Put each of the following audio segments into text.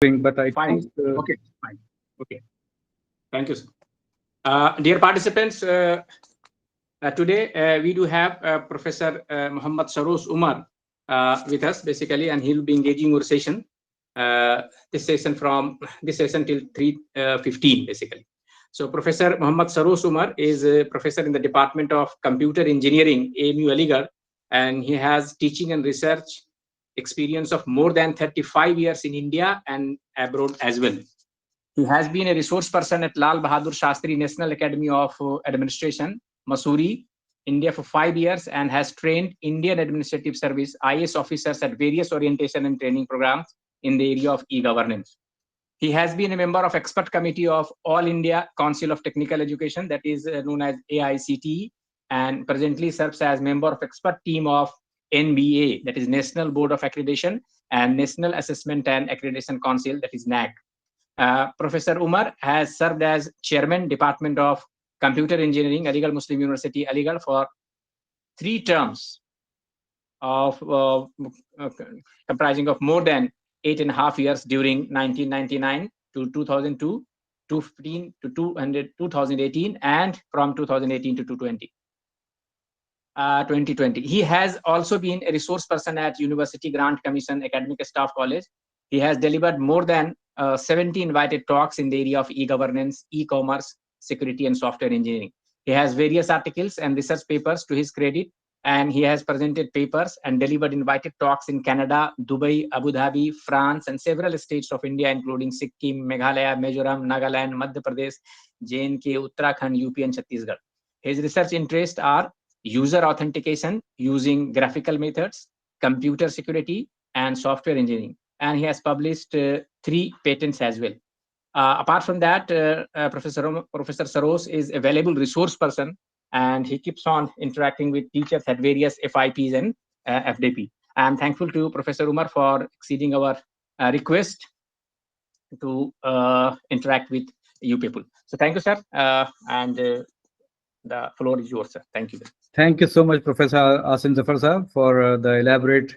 but I Fine. think Okay, fine. Okay. Thank you, sir. Dear participants, today we do have Professor Mohammad Sarosh Umar with us, basically, and he'll be engaging our session. This session till 3:15, basically. So Professor Mohammad Sarosh Umar is a professor in the Department of Computer Engineering, AMU Aligarh, and he has teaching and research experience of more than 35 years in India and abroad as well. He has been a resource person at Lal Bahadur Shastri National Academy of Administration, Mussoorie, India for 5 years, and has trained Indian Administrative Service IAS officers at various orientation and training programs in the area of e-governance. He has been a member of expert committee of All India Council of Technical Education, that is known as AICTE, and presently serves as member of expert team of NBA, that is National Board of Accreditation, and National Assessment and Accreditation Council, that is NAC. Professor Umar has served as Chairman, Department of Computer Engineering, Aligarh Muslim University, Aligarh, for 3 terms of comprising of more than 8.5 years during 1999 to 2002, 2015 to 2018, and from 2018 to 2020. He has also been a resource person at University Grant Commission Academic Staff College. He has delivered more than 70 invited talks in the area of e-governance, e-commerce, security, and software engineering. He has various articles and research papers to his credit, and he has presented papers and delivered invited talks in Canada, Dubai, Abu Dhabi, France, and several states of India, including Sikkim, Meghalaya, Mizoram, Nagaland, Madhya Pradesh, JNK, Uttarakhand, UP, and Chhattisgarh. His research interests are user authentication using graphical methods, computer security, and software engineering. And he has published 3 patents as well. Apart from that, Professor Sarosh is a valuable resource person, and he keeps on interacting with teachers at various FIPs and FDP. I am thankful to Professor Umar for exceeding our request to interact with you people. So thank you, sir, and the floor is yours, sir. Thank you. thank you so much, Professor Asim Zafar sir, for the elaborate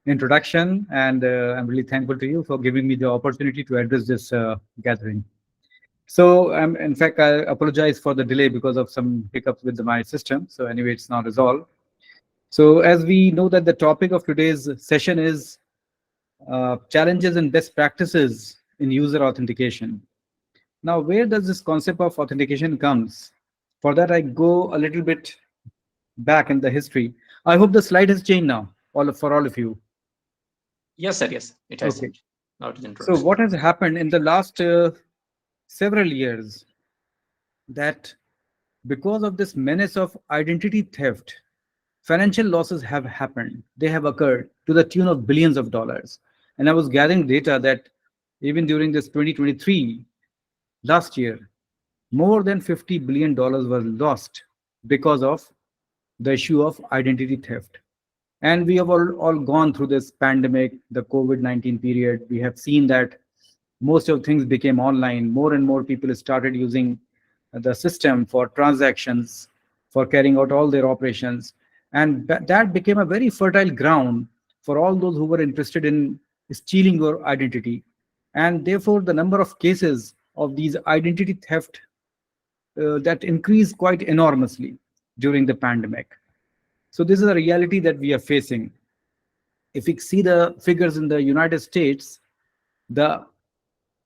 introduction, and I'm really thankful to you for giving me the opportunity to address this gathering. So, in fact, I apologize for the delay because of some hiccups with my system. So anyway, it's now resolved. So as we know that the topic of today's session is challenges and best practices in user authentication. Now, where does this concept of authentication comes? For that, I go a little bit back in the history. I hope the slide has changed now, for all of you. Yes, sir. Yes, it has. Okay. Now it is So what has happened in the last several years, that because of this menace of identity theft, financial losses have happened. They have occurred to the tune of billions of dollars. And I was gathering data that even during this 2023, last year, more than $50 billion were lost because of the issue of identity theft. And we have all gone through this pandemic, the COVID-19 period. We have seen that most of things became online. More and more people started using the system for transactions, for carrying out all their operations. And that became a very fertile ground for all those who were interested in stealing your identity. And therefore, the number of cases of these identity theft that increased quite enormously during the pandemic. So this is a reality that we are facing. If we see the figures in the United States, the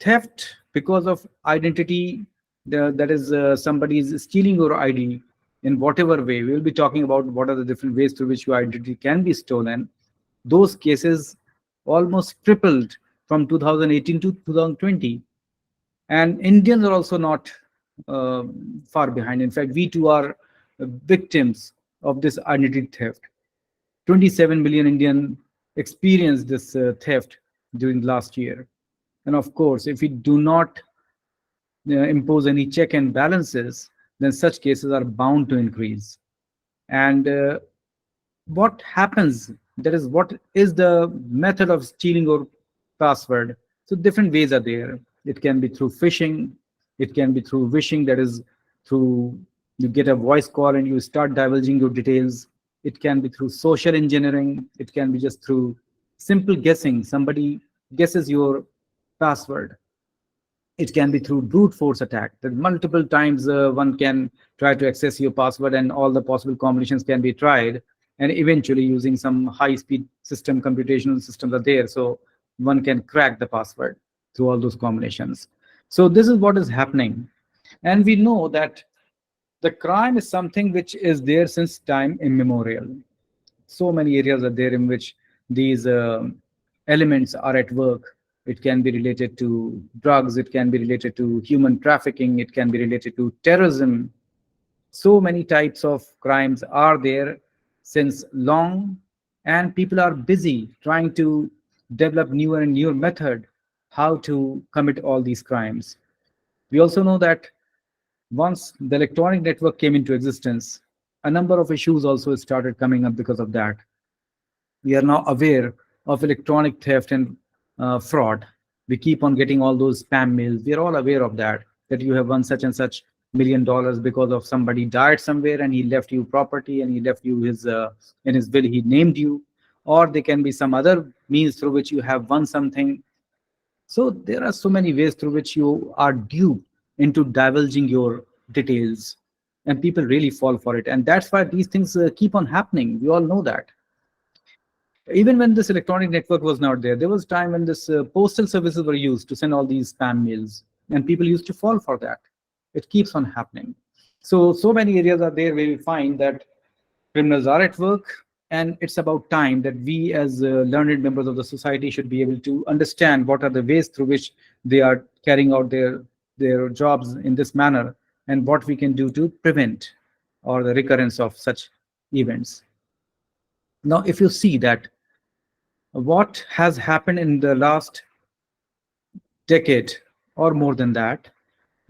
theft because of identity, that is somebody is stealing your ID in whatever way. We'll be talking about what are the different ways through which your identity can be stolen. Those cases almost tripled from 2018 to 2020. And Indians are also not far behind. In fact, we too are victims of this identity theft. 27 million Indians experienced this theft during last year. And of course, if we do not impose any check and balances, then such cases are bound to increase. And what happens, that is, what is the method of stealing your password? So different ways are there. It can be through phishing. It can be through wishing, that is through you get a voice call and you start divulging your details. It can be through social engineering. It can be just through simple guessing. Somebody guesses your password. It can be through brute force attack. That multiple times one can try to access your password, and all the possible combinations can be tried. And eventually, using some high-speed system, computational systems are there, so one can crack the password through all those combinations. So this is what is happening, and we know that the crime is something which is there since time immemorial. So many areas are there in which these elements are at work. It can be related to drugs, it can be related to human trafficking, it can be related to terrorism. So many types of crimes are there since long, and people are busy trying to develop newer and newer method how to commit all these crimes. We also know that once the electronic network came into existence, a number of issues also started coming up because of that. We are now aware of electronic theft and fraud. We keep on getting all those spam mails. We are all aware of that, that you have won such and such $1 million because of somebody died somewhere and he left you property, and he left you his in his will he named you, or there can be some other means through which you have won something. So there are so many ways through which you are duped into divulging your details, and people really fall for it. And that's why these things keep on happening. We all know that. Even when this electronic network was not there, there was time when this postal services were used to send all these spam mails, and people used to fall for that. It keeps on happening. So many areas are there where we find that criminals are at work, and it's about time that we as learned members of the society should be able to understand what are the ways through which they are carrying out their jobs in this manner, and what we can do to prevent or the recurrence of such events. Now, if you see that what has happened in the last decade or more than that,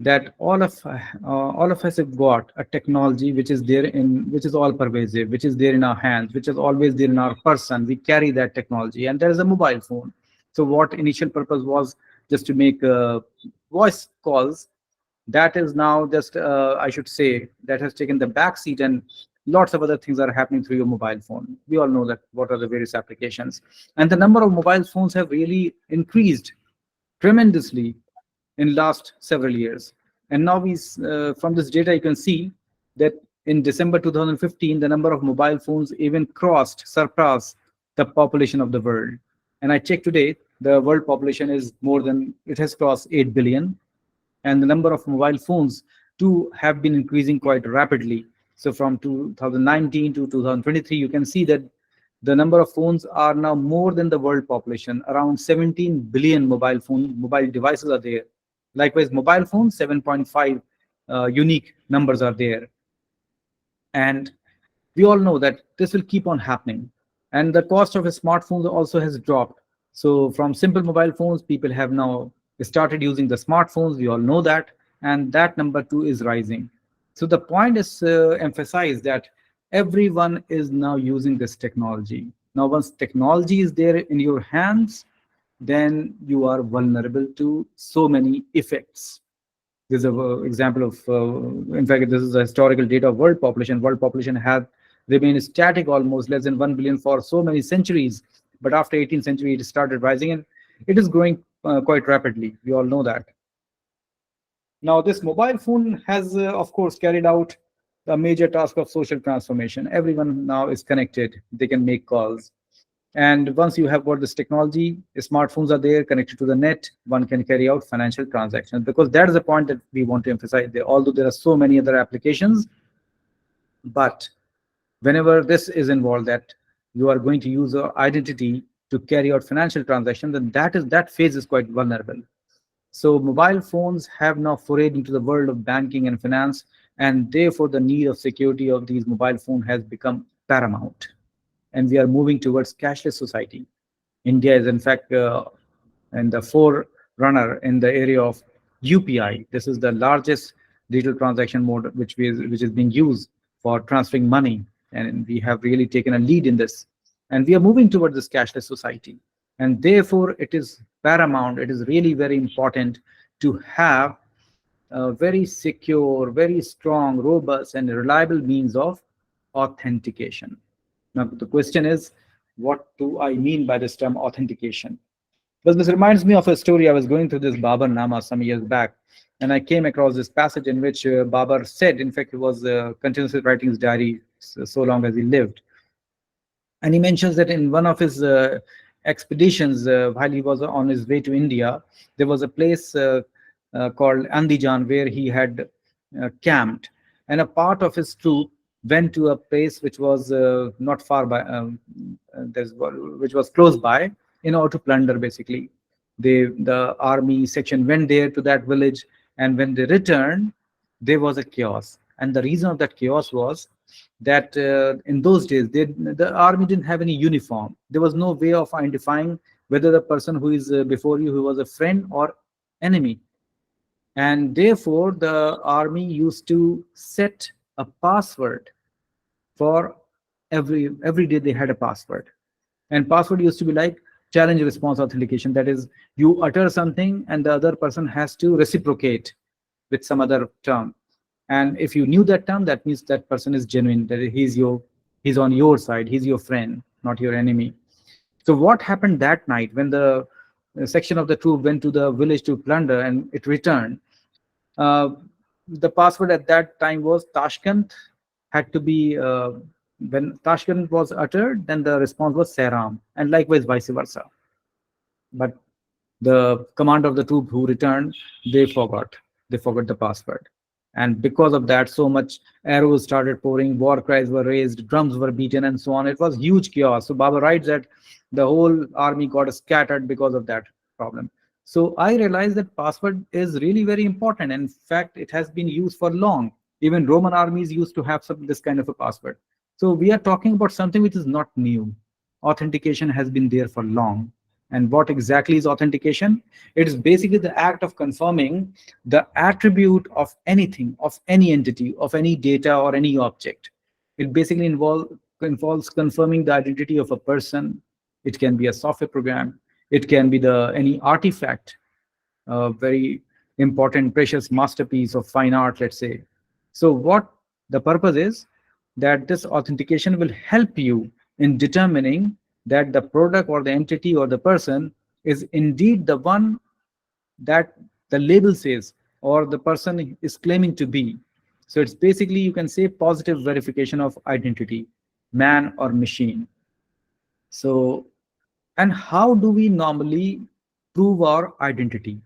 that all of us have got a technology which is there in, which is all pervasive, which is there in our hands, which is always there in our person. We carry that technology, and there is a mobile phone. So what initial purpose was just to make voice calls, that is now just I should say that has taken the back seat, and lots of other things are happening through your mobile phone. We all know that what are the various applications, and the number of mobile phones have really increased tremendously in last several years. And now we from this data you can see that in December 2015 the number of mobile phones even surpassed the population of the world. And I checked today, the world population is more than, it has crossed 8 billion, and the number of mobile phones too have been increasing quite rapidly. So from 2019 to 2023, you can see that the number of phones are now more than the world population. Around 17 billion mobile devices are there. Likewise, mobile phones, 7.5 unique numbers are there. And we all know that this will keep on happening. And the cost of a smartphone also has dropped. So from simple mobile phones, people have now started using the smartphones. We all know that. And that number too is rising. So the point is emphasized that everyone is now using this technology. Now, once technology is there in your hands, then you are vulnerable to so many effects. This is an example of, in fact, this is the historical data of world population. World population had remained static, almost less than 1 billion for so many centuries. But after 18th century, it started rising, and it is growing quite rapidly. We all know that. Now, this mobile phone has, of course, carried out a major task of social transformation. Everyone now is connected. They can make calls. And once you have got this technology, smartphones are there connected to the net, one can carry out financial transactions, because that is the point that we want to emphasize there. Although there are so many other applications, but whenever this is involved, that you are going to use your identity to carry out financial transactions, then that phase is quite vulnerable. So mobile phones have now forayed into the world of banking and finance, and therefore the need of security of these mobile phones has become paramount. And we are moving towards cashless society. India is in fact in the forerunner in the area of UPI. This is the largest digital transaction mode which is being used for transferring money, and we have really taken a lead in this. And we are moving towards this cashless society, and therefore it is paramount. It is really very important to have a very secure, very strong, robust, and reliable means of authentication. Now, the question is, what do I mean by this term authentication? But this reminds me of a story. I was going through this Babar Nama some years back, and I came across this passage in which Babar said, in fact, he was continuously writing his diary so long as he lived. And he mentions that in one of his expeditions, while he was on his way to India, there was a place called Andijan where he had camped, and a part of his troop went to a place which was not far by, which was close by, in order to plunder. Basically, the army section went there to that village, and when they returned, there was a chaos. And the reason of that chaos was that in those days the army didn't have any uniform. There was no way of identifying whether the person who is before you, who was a friend or enemy. And therefore the army used to set a password for every day. They had a password, and password used to be like challenge response authentication. That is, you utter something and the other person has to reciprocate with some other term. And if you knew that term, that means that person is genuine, that he's on your side, he's your friend, not your enemy. So what happened that night when the section of the troop went to the village to plunder and it returned? uh, the password at that time was Tashkent. Had to be when Tashkent was uttered, then the response was Seram, and likewise vice versa. But the commander of the troop who returned, they forgot the password. And because of that, so much arrows started pouring, war cries were raised, drums were beaten, and so on. It was huge chaos. So Baba writes that the whole army got scattered because of that problem. So I realized that password is really very important. In fact, it has been used for long. Even Roman armies used to have this kind of a password. So we are talking about something which is not new. Authentication has been there for long. And what exactly is authentication? It is basically the act of confirming the attribute of anything, of any entity, of any data or any object. It basically involves confirming the identity of a person. It can be a software program. It can be any artifact, a very important, precious masterpiece of fine art, let's say. So what the purpose is, that this authentication will help you in determining that the product or the entity or the person is indeed the one that the label says or the person is claiming to be. So it's basically, you can say, positive verification of identity, man or machine. So, and how do we normally prove our identity?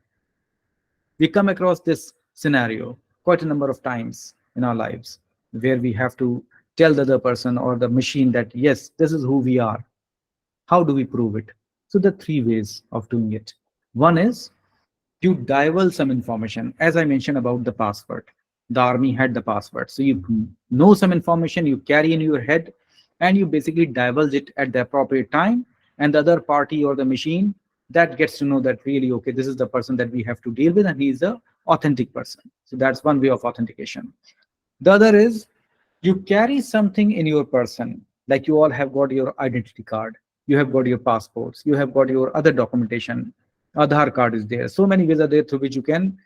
We come across this scenario quite a number of times in our lives, where we have to tell the other person or the machine that, yes, this is who we are. How do we prove it? So there are three ways of doing it. One is you divulge some information. As I mentioned about the password, the army had the password. So you know some information, you carry in your head, and you basically divulge it at the appropriate time. And the other party or the machine that gets to know that really, okay, this is the person that we have to deal with, and he is the authentic person. So that's one way of authentication. The other is you carry something in your person, like you all have got your identity card, you have got your passports, you have got your other documentation, Aadhaar card is there. So many ways are there through which you can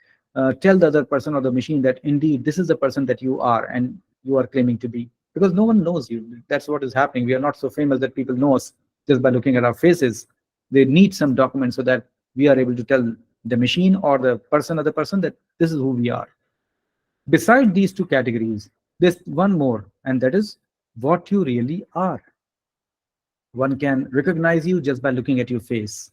tell the other person or the machine that indeed this is the person that you are and you are claiming to be. Because no one knows you. That's what is happening. We are not so famous that people know us just by looking at our faces. They need some documents so that we are able to tell the machine or the person of the person that this is who we are. Beside these two categories, there's one more, and that is what you really are. One can recognize you just by looking at your face.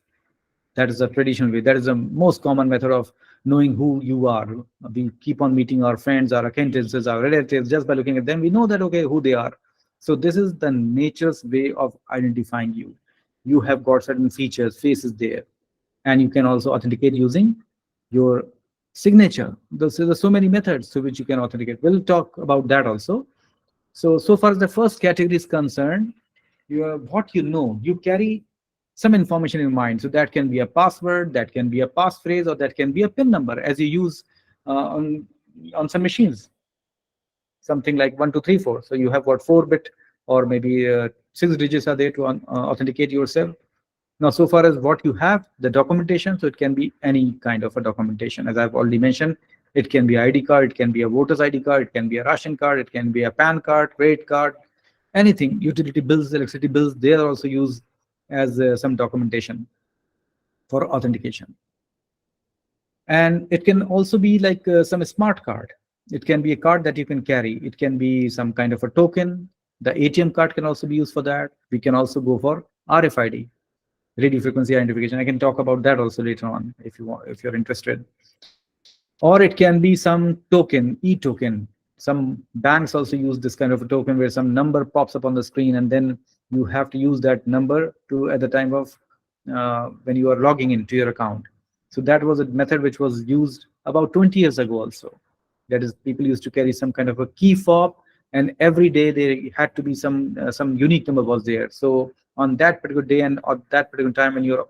That is a traditional way. That is the most common method of knowing who you are. We keep on meeting our friends, our acquaintances, our relatives, just by looking at them. We know that, okay, who they are. So this is the nature's way of identifying you. You have got certain features, faces there. And you can also authenticate using your signature. There's so many methods through which you can authenticate. We'll talk about that also. So far as the first category is concerned, what you know, you carry some information in mind. So that can be a password, that can be a passphrase, or that can be a PIN number as you use on some machines, something like 1234. So you have got 4-bit or maybe 6 digits are there to authenticate yourself. Now, so far as what you have, the documentation, so it can be any kind of a documentation. As I've already mentioned, it can be ID card, it can be a voter's ID card, it can be a ration card, it can be a PAN card, credit card, anything, utility bills, electricity bills, they are also used as some documentation. for authentication. And it can also be like some smart card. It can be a card that you can carry. It can be some kind of a token. The ATM card can also be used for that. We can also go for RFID, radio frequency identification. I can talk about that also later on if you want, if you're interested. Or it can be some token, e-token. Some banks also use this kind of a token where some number pops up on the screen, and then you have to use that number to at the time of when you are logging into your account. So that was a method which was used about 20 years ago also. That is, people used to carry some kind of a key fob, and every day there had to be some unique number was there. So on that particular day and at that particular time when you're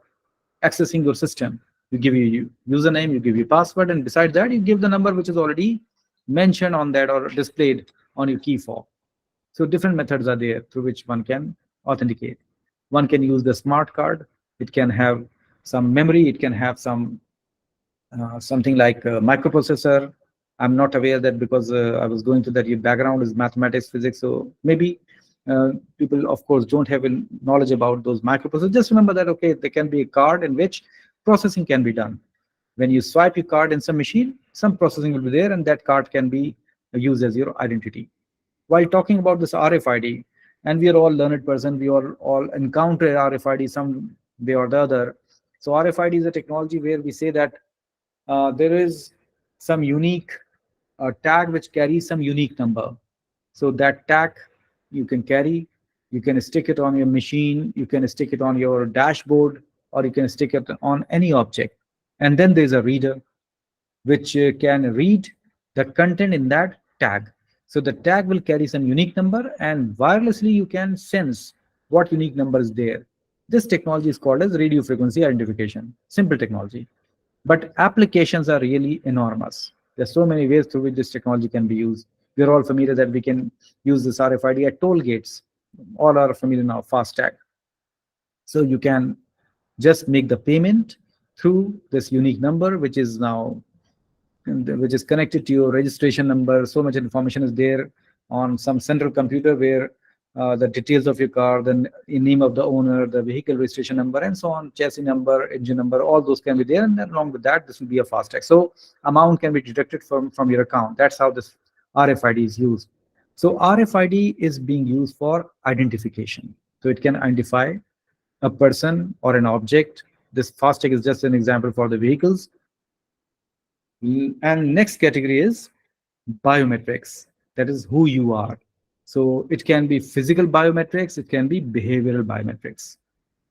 accessing your system, you give your username, you give your password, and beside that you give the number which is already mentioned on that or displayed on your key fob. So different methods are there through which one can authenticate. One can use the smart card. It can have some memory. It can have something like a microprocessor. I'm not aware that because I was going to that. Your background is mathematics, physics, so maybe people, of course, don't have knowledge about those microprocessors. Just remember that okay, there can be a card in which processing can be done. When you swipe your card in some machine, some processing will be there, and that card can be used as your identity. While talking about this RFID, and we are all learned person, we all encounter RFID some way or the other. So RFID is a technology where we say that there is some unique tag which carries some unique number. So that tag you can carry, you can stick it on your machine, you can stick it on your dashboard, or you can stick it on any object. And then there's a reader which can read the content in that tag. So the tag will carry some unique number, and wirelessly you can sense what unique number is there. This technology is called as radio frequency identification. Simple technology. But applications are really enormous. There's so many ways through which this technology can be used. We're all familiar that we can use this RFID at toll gates. All are familiar now, FASTag. So you can just make the payment through this unique number, which is now which is connected to your registration number. So much information is there on some central computer where the details of your car, the name of the owner, the vehicle registration number, and so on, chassis number, engine number, all those can be there. And then along with that, this will be a FASTag. So amount can be deducted from your account. That's how this RFID is used. So RFID is being used for identification. So it can identify a person or an object. This FASTag is just an example for the vehicles. And next category is biometrics. That is who you are. So it can be physical biometrics, it can be behavioral biometrics.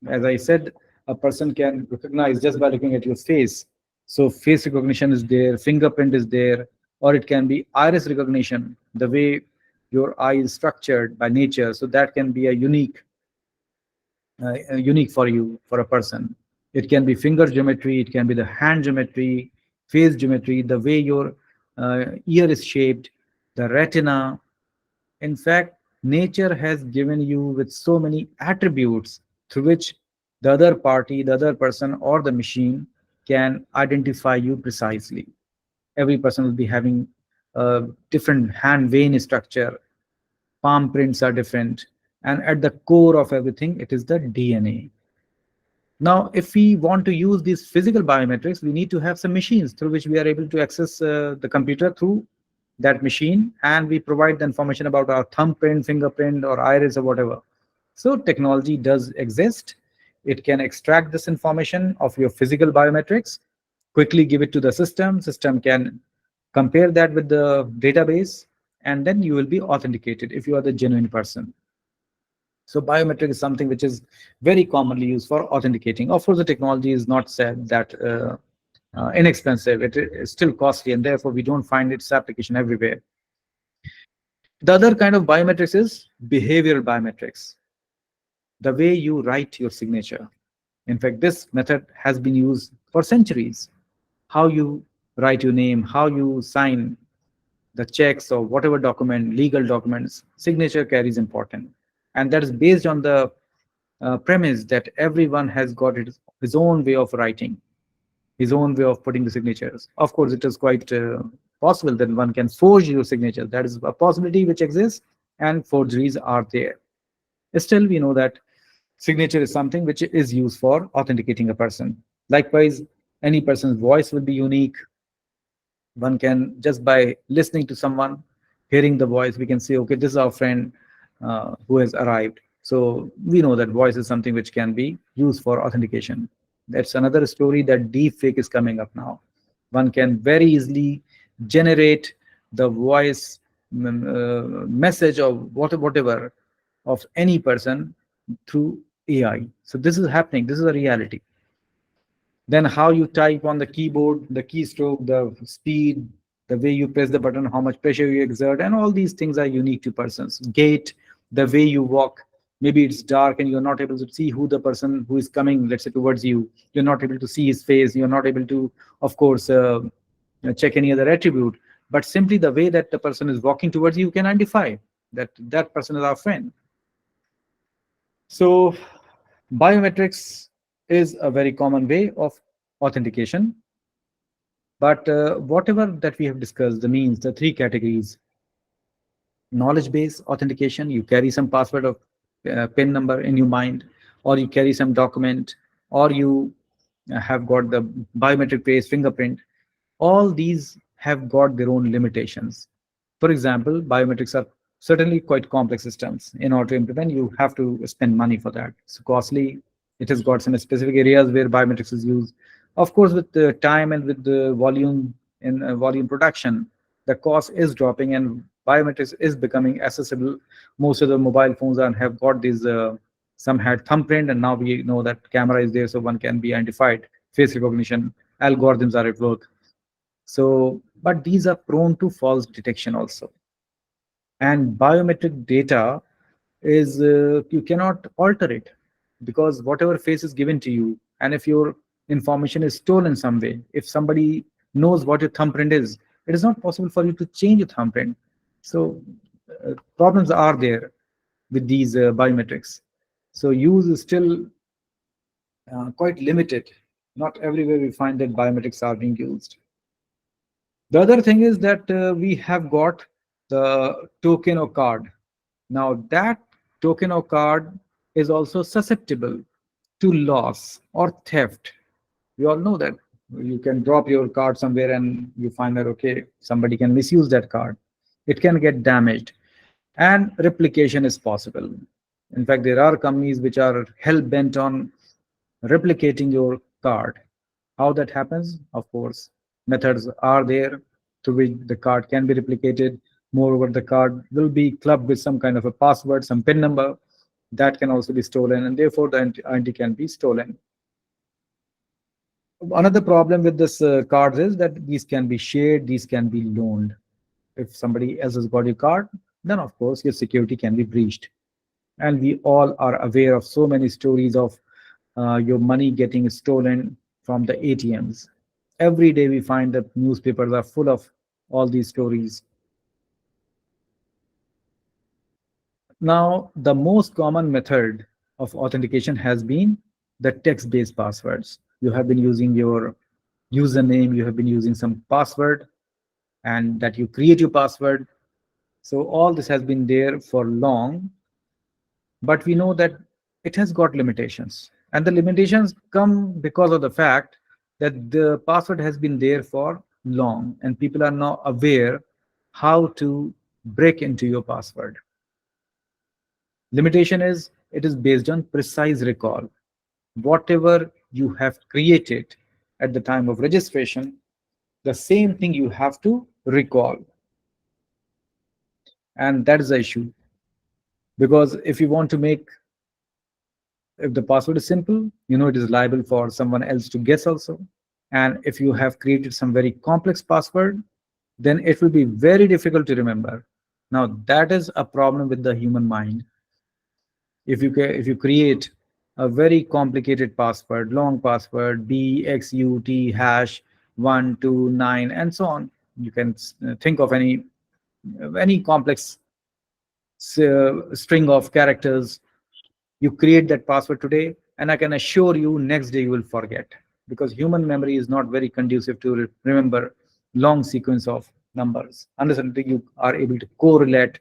As I said, a person can recognize just by looking at your face. So face recognition is there, fingerprint is there, or it can be iris recognition, the way your eye is structured by nature. So that can be a unique for you, for a person. It can be finger geometry, it can be the hand geometry, face geometry, the way your ear is shaped, the retina. In fact, nature has given you with so many attributes through which the other party, the other person, or the machine can identify you precisely. Every person will be having a different hand vein structure, palm prints are different, and at the core of everything, it is the DNA. Now, if we want to use these physical biometrics, we need to have some machines through which we are able to access the computer through that machine, and we provide the information about our thumbprint, fingerprint, or iris, or whatever. So technology does exist. It can extract this information of your physical biometrics, quickly give it to the system. System can compare that with the database, and then you will be authenticated if you are the genuine person. So biometric is something which is very commonly used for authenticating. Of course, the technology is not said that inexpensive. It is still costly, and therefore we don't find its application everywhere. The other kind of biometrics is behavioral biometrics, the way you write your signature. In fact, this method has been used for centuries. How you write your name, how you sign the checks or whatever document, legal documents, signature carries important. And that is based on the premise that everyone has got his own way of writing, his own way of putting the signatures. Of course, it is quite possible that one can forge your signature. That is a possibility which exists, and forgeries are there. Still, we know that signature is something which is used for authenticating a person. Likewise, any person's voice will be unique. One can, just by listening to someone, hearing the voice, we can say, okay, this is our friend who has arrived. So we know that voice is something which can be used for authentication. That's another story, that deep fake is coming up now. One can very easily generate the voice message or whatever of any person through AI. So this is happening, this is a reality. Then how you type on the keyboard, the keystroke, the speed, the way you press the button, how much pressure you exert, and all these things are unique to persons. Gait, the way you walk, maybe it's dark and you're not able to see who the person who is coming, let's say, towards you. You're not able to see his face. You're not able to, of course, check any other attribute. But simply the way that the person is walking towards you, you can identify that that person is our friend. So biometrics is a very common way of authentication. But whatever that we have discussed, the means, the three categories: knowledge base authentication, you carry some password of PIN number in your mind, or you carry some document, or you have got the biometric based fingerprint. All these have got their own limitations. For example, biometrics are certainly quite complex systems. In order to implement, you have to spend money for that. It's costly. It has got some specific areas where biometrics is used. Of course, with the time and with the volume in volume production, the cost is dropping and biometrics is becoming accessible. Most of the mobile phones have got these. Some had thumbprint, and now we know that camera is there, so one can be identified. Face recognition algorithms are at work. So, but these are prone to false detection also. And biometric data is, you cannot alter it, because whatever face is given to you, and if your information is stolen some way, if somebody knows what your thumbprint is, it is not possible for you to change your thumbprint. So problems are there with these biometrics. So use is still quite limited. Not everywhere we find that biometrics are being used. The other thing is that we have got the token or card. Now that token or card is also susceptible to loss or theft. We all know that you can drop your card somewhere and you find that, okay, somebody can misuse that card. It can get damaged, and replication is possible. In fact, there are companies which are hell bent on replicating your card. How that happens? Of course, methods are there through which the card can be replicated. Moreover, the card will be clubbed with some kind of a password, some PIN number that can also be stolen, and therefore the identity can be stolen. Another problem with this cards is that these can be shared, these can be loaned. If somebody else has got your card, then of course your security can be breached. And we all are aware of so many stories of your money getting stolen from the ATMs. Every day we find that newspapers are full of all these stories. Now, the most common method of authentication has been the text-based passwords. You have been using your username, you have been using some password, and that you create your password. So all this has been there for long, but we know that it has got limitations. And the limitations come because of the fact that the password has been there for long and people are now aware how to break into your password. Limitation is, it is based on precise recall. Whatever you have created at the time of registration, the same thing you have to recall. And that is the issue. Because if you want to make, if the password is simple, you know it is liable for someone else to guess also. And if you have created some very complex password, then it will be very difficult to remember. Now that is a problem with the human mind. If you create a very complicated password, long password, BXUT hash 129 and so on, you can think of any complex string of characters. You create that password today, and I can assure you next day you will forget, because human memory is not very conducive to remember long sequence of numbers unless until you are able to correlate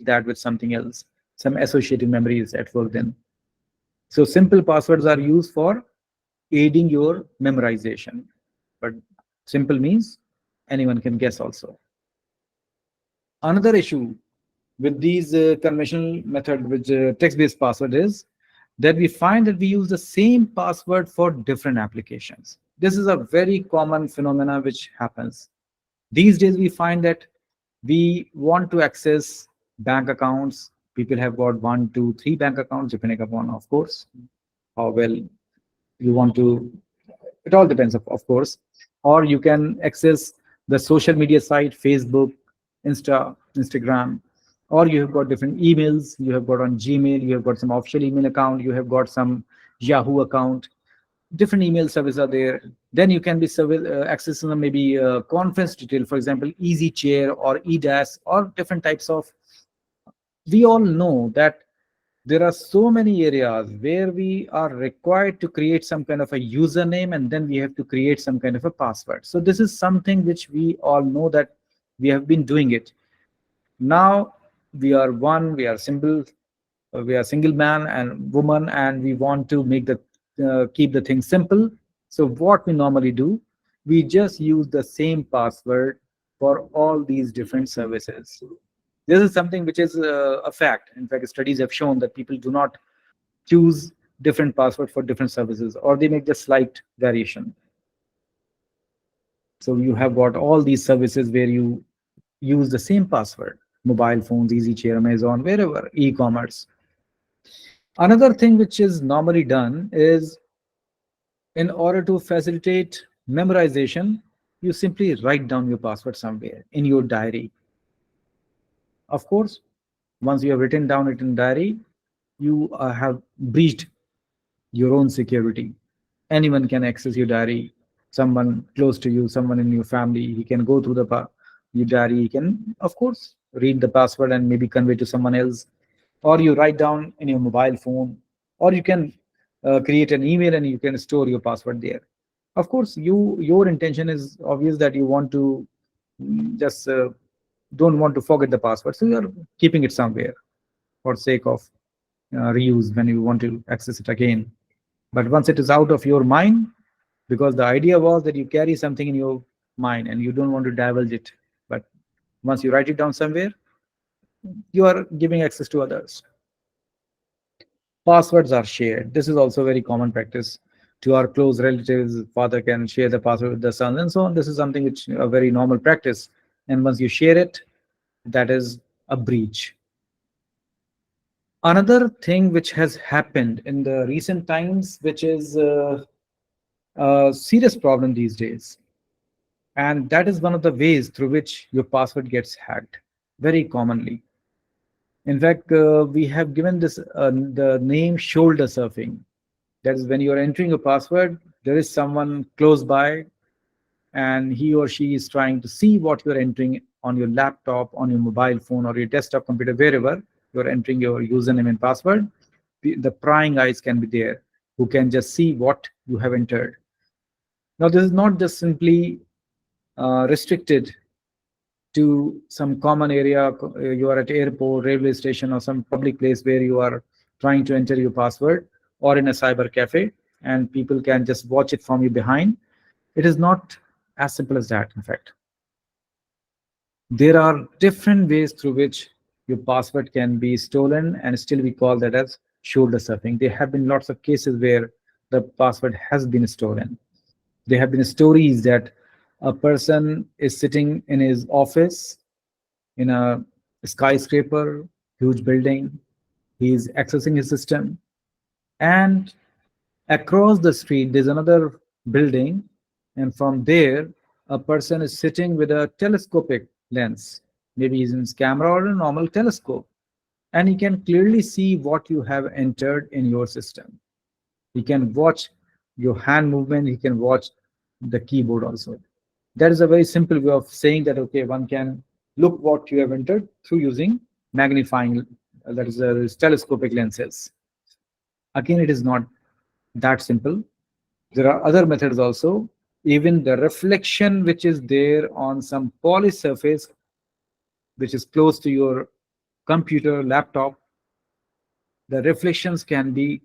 that with something else. Some associative memory is at work then. So simple passwords are used for aiding your memorization. But simple means anyone can guess also. Another issue with these conventional method with text-based password is that we find that we use the same password for different applications. This is a very common phenomena which happens. These days we find that we want to access bank accounts. People have got one, two, three bank accounts, depending upon, of course, how well you want to. It all depends, of course. Or you can access the social media site, Facebook, Instagram, or you have got different emails. You have got on Gmail, you have got some official email account, you have got some Yahoo account. Different email services are there. Then you can be accessing maybe conference detail, for example, Easy Chair or EDAS or different types of. We all know that there are so many areas where we are required to create some kind of a username, and then we have to create some kind of a password. So this is something which we all know that we have been doing it. Now we are one, we are single man and woman, and we want to make the keep the thing simple. So what we normally do, we just use the same password for all these different services. This is something which is a fact. In fact, studies have shown that people do not choose different password for different services, or they make just slight variation. So you have got all these services where you use the same password: mobile phones, Easy Chair, Amazon, wherever, e-commerce. Another thing which is normally done is, in order to facilitate memorization, you simply write down your password somewhere in your diary. Of course, once you have written down it in diary, you have breached your own security. Anyone can access your diary. Someone close to you, someone in your family, he can go through your diary. He can, of course, read the password and maybe convey to someone else. Or you write down in your mobile phone, or you can create an email and you can store your password there. Of course, your intention is obvious that you want to just don't want to forget the password, so you're keeping it somewhere for sake of reuse when you want to access it again. But once it is out of your mind, because the idea was that you carry something in your mind and you don't want to divulge it, but once you write it down somewhere, you are giving access to others. Passwords are shared. This is also a very common practice. To our close relatives, father can share the password with the son and so on. This is something which a very normal practice. And once you share it, that is a breach. Another thing which has happened in the recent times, which is a serious problem these days, and that is one of the ways through which your password gets hacked very commonly. In fact, we have given this the name shoulder surfing. That is, when you are entering a password, there is someone close by, and he or she is trying to see what you're entering on your laptop, on your mobile phone, or your desktop computer, wherever you're entering your username and password. The prying eyes can be there, who can just see what you have entered. Now, this is not just simply restricted to some common area. You are at airport, railway station, or some public place where you are trying to enter your password, or in a cyber cafe, and people can just watch it from you behind. It is not as simple as that. In fact, there are different ways through which your password can be stolen, and still we call that as shoulder surfing. There have been lots of cases where the password has been stolen. There have been stories that a person is sitting in his office in a skyscraper, huge building. He's accessing his system, and across the street there's another building, and from there a person is sitting with a telescopic lens. Maybe he's in his camera or a normal telescope, and he can clearly see what you have entered in your system. He can watch your hand movement, he can watch the keyboard also. That is a very simple way of saying that, okay, one can look what you have entered through using magnifying, that is, telescopic lenses. Again, it is not that simple. There are other methods also. Even the reflection which is there on some polished surface, which is close to your computer, laptop, the reflections can be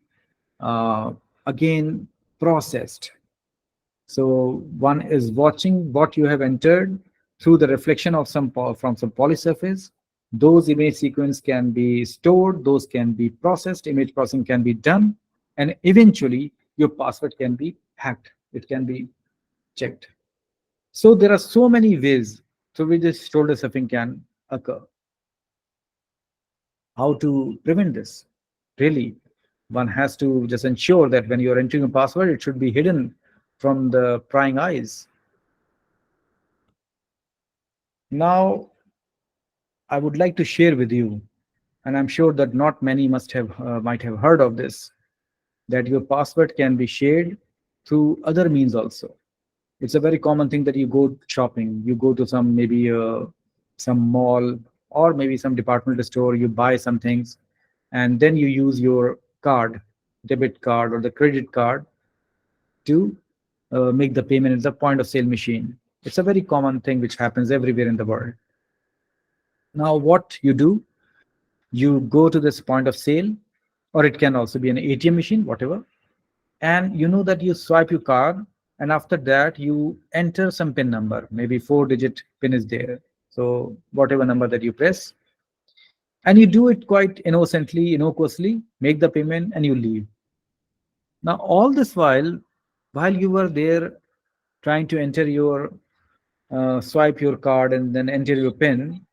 uh, again processed. So one is watching what you have entered through the reflection of from some polysurface. Those image sequence can be stored, those can be processed, image processing can be done, and eventually your password can be hacked. It can be checked. So there are so many ways through which this shoulder stuffing can occur. How to prevent this? Really, one has to just ensure that when you're entering a password, it should be hidden from the prying eyes. Now, I would like to share with you, and I'm sure that not many might have heard of this, that your password can be shared through other means also. It's a very common thing that you go shopping, you go to some maybe some mall or maybe some departmental store, you buy some things, and then you use your card, debit card or the credit card to make the payment at the point of sale machine. It's a very common thing which happens everywhere in the world. Now, what you do, you go to this point of sale, or it can also be an ATM machine, whatever, and you know that you swipe your card, and after that you enter some PIN number, maybe 4-digit PIN is there. So whatever number that you press, and you do it quite innocently, innocuously, make the payment, and you leave. Now, all this while you were there trying to enter your swipe your card and then enter your PIN,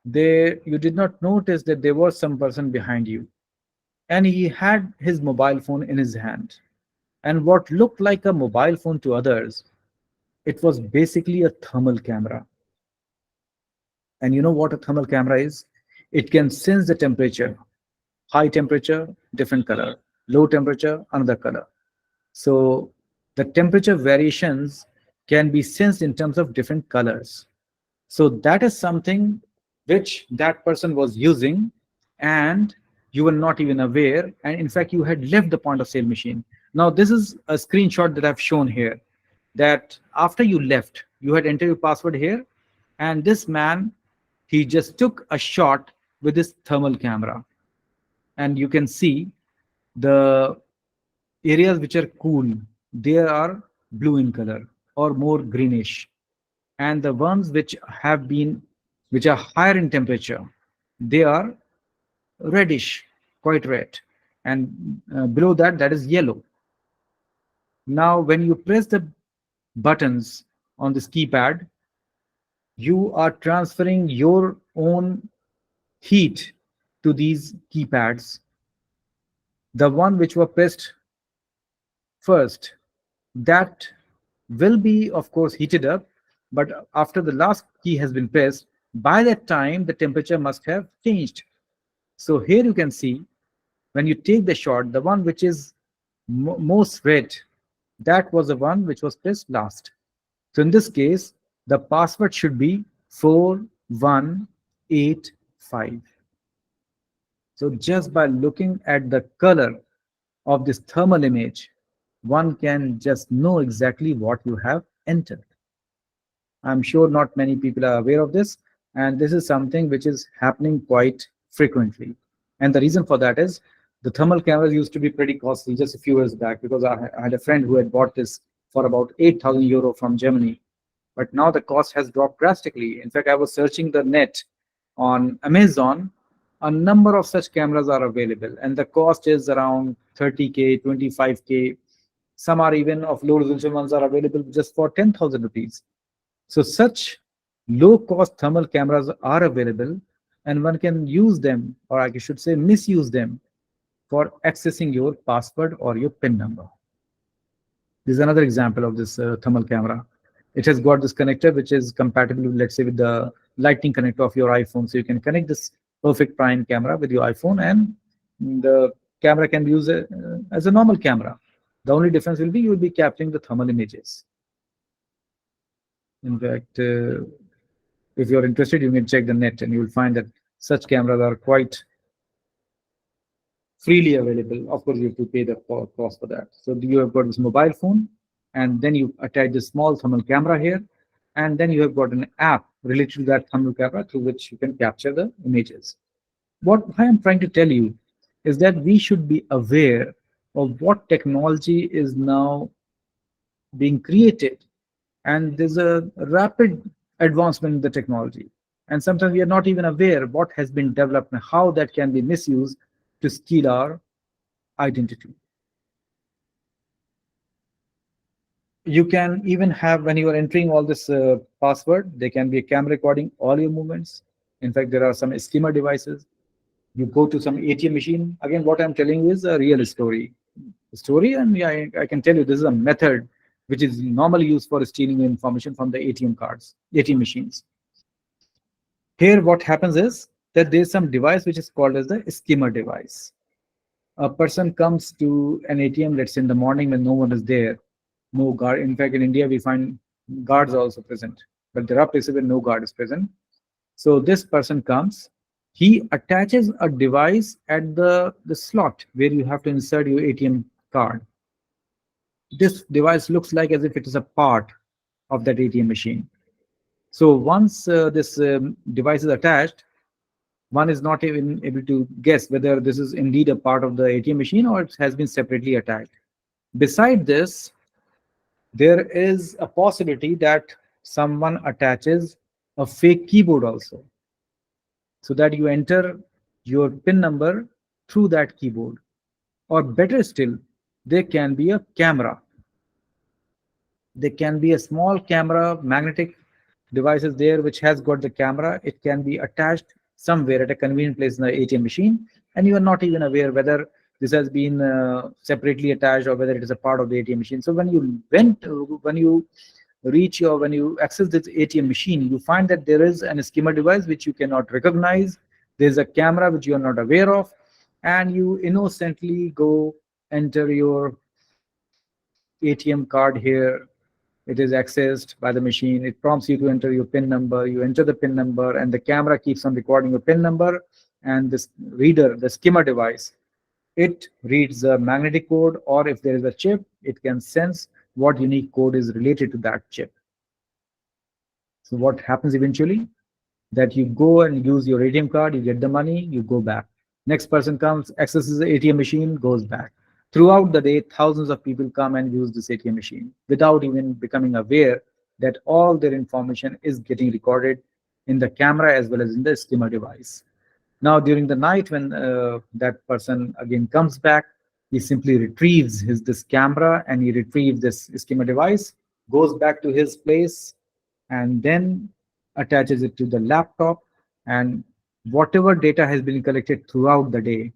there you did not notice that there was some person behind you, and he had his mobile phone in his hand. And what looked like a mobile phone to others, it was basically a thermal camera. And you know what a thermal camera is? It can sense the temperature. High temperature, different color. Low temperature, another color. So the temperature variations can be sensed in terms of different colors. So that is something which that person was using, and you were not even aware. And in fact, you had left the point of sale machine. Now, this is a screenshot that I've shown here, that after you left, you had entered your password here, and this man, he just took a shot with his thermal camera. And you can see the areas which are cool, they are blue in color or more greenish. And the ones which are higher in temperature, they are reddish, quite red. And below that, that is yellow. Now, when you press the buttons on this keypad, you are transferring your own heat to these keypads. The one which were pressed first, that will be, of course, heated up, but after the last key has been pressed, by that time, the temperature must have changed. So here you can see, when you take the shot, the one which is most red, that was the one which was pressed last. So in this case, the password should be 4185. So just by looking at the color of this thermal image, one can just know exactly what you have entered. I'm sure not many people are aware of this, and this is something which is happening quite frequently. And the reason for that is the thermal cameras used to be pretty costly just a few years back, because I had a friend who had bought this for about 8,000 euro from Germany. But now the cost has dropped drastically. In fact, I was searching the net on Amazon. A number of such cameras are available, and the cost is around 30K, 25K. Some are even of low resolution ones are available just for 10,000 rupees. So such low cost thermal cameras are available, and one can use them, or I should say misuse them, for accessing your password or your PIN number. This is another example of this thermal camera. It has got this connector which is compatible, let's say, with the lightning connector of your iPhone. So you can connect this perfect prime camera with your iPhone, and the camera can be used as a normal camera. The only difference will be you will be capturing the thermal images. In fact, if you're interested, you can check the net and you will find that such cameras are quite freely available. Of course, you have to pay the cost for that. So you have got this mobile phone, and then you attach this small thermal camera here, and then you have got an app related to that thermal camera through which you can capture the images. What I am trying to tell you is that we should be aware of what technology is now being created. And there's a rapid advancement in the technology. And sometimes we are not even aware what has been developed and how that can be misused to steal our identity. You can even have, when you are entering all this password, there can be a camera recording all your movements. In fact, there are some skimmer devices. You go to some ATM machine. Again, what I'm telling you is a real story, and yeah, I can tell you this is a method which is normally used for stealing information from the ATM cards, ATM machines. Here, what happens is that there's some device which is called as the skimmer device. A person comes to an ATM, let's say in the morning when no one is there, no guard. In fact, in India, we find guards are also present, but there are places where no guard is present. So this person comes, he attaches a device at the slot where you have to insert your ATM card. This device looks like as if it is a part of that ATM machine. So once this device is attached, one is not even able to guess whether this is indeed a part of the ATM machine or it has been separately attached. Beside this, there is a possibility that someone attaches a fake keyboard also, so that you enter your PIN number through that keyboard. Or better still, there can be a camera. There can be a small camera, magnetic devices there which has got the camera. It can be attached somewhere at a convenient place in the ATM machine, and you are not even aware whether this has been separately attached or whether it is a part of the ATM machine. So when you reach or when you access this ATM machine, you find that there is an skimmer device which you cannot recognize. There's a camera which you are not aware of, and you innocently go enter your ATM card here. It is accessed by the machine. It prompts you to enter your PIN number. You enter the PIN number, and the camera keeps on recording your PIN number. And this reader, the skimmer device, it reads the magnetic code, or if there is a chip, it can sense what unique code is related to that chip. So what happens eventually? That you go and use your ATM card, you get the money, you go back. Next person comes, accesses the ATM machine, goes back. Throughout the day, thousands of people come and use this ATM machine without even becoming aware that all their information is getting recorded in the camera as well as in the skimmer device. Now, during the night, when that person again comes back, he simply retrieves this camera and he retrieves this skimmer device, goes back to his place, and then attaches it to the laptop. And whatever data has been collected throughout the day,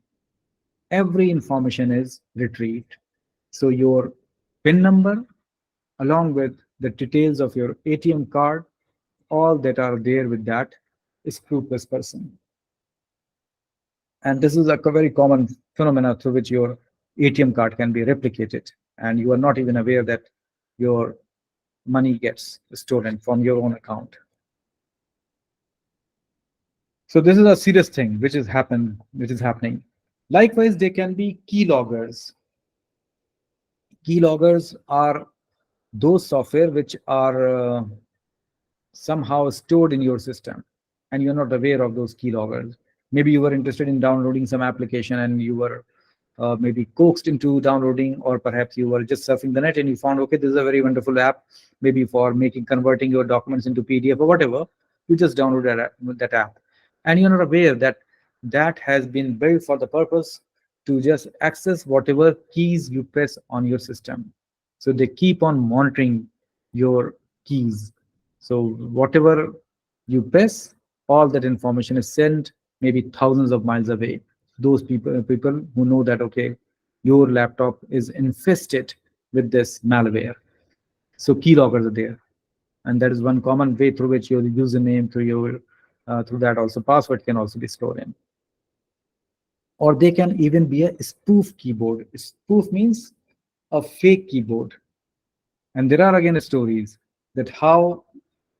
every information is retrieved. So your PIN number, along with the details of your ATM card, all that are there with that scrupulous person. And this is a very common phenomena through which your ATM card can be replicated, and you are not even aware that your money gets stolen from your own account. So this is a serious thing which is happening. Likewise, there can be keyloggers. Keyloggers are those software which are somehow stored in your system, and you're not aware of those keyloggers. Maybe you were interested in downloading some application and you were maybe coaxed into downloading, or perhaps you were just surfing the net and you found, okay, this is a very wonderful app, maybe for converting your documents into PDF or whatever. You just download that app, and you're not aware that that has been built for the purpose to just access whatever keys you press on your system. So they keep on monitoring your keys. So whatever you press, all that information is sent maybe thousands of miles away. Those people who know that, okay, your laptop is infested with this malware. So keyloggers are there, and that is one common way through which your username, through that also password can also be stored in. Or they can even be a spoof keyboard. Spoof means a fake keyboard. And there are again stories that how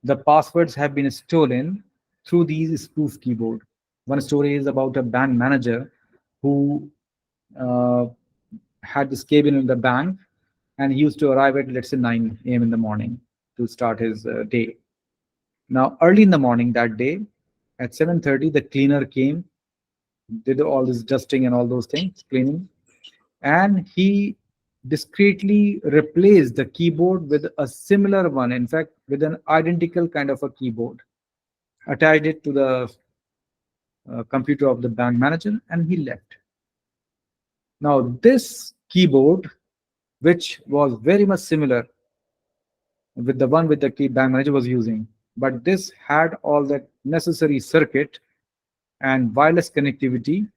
the passwords have been stolen through these spoof keyboard. One story is about a bank manager who uh, had this cabin in the bank, and he used to arrive at, let's say, 9 a.m. in the morning to start his day. Now, early in the morning that day, at 7:30, the cleaner came, did all this dusting and all those things, cleaning, and he discreetly replaced the keyboard with a similar one, in fact, with an identical kind of a keyboard, attached it to the computer of the bank manager, and he left. Now, this keyboard, which was very much similar with the one with the key bank manager was using, but this had all that necessary circuit and wireless connectivity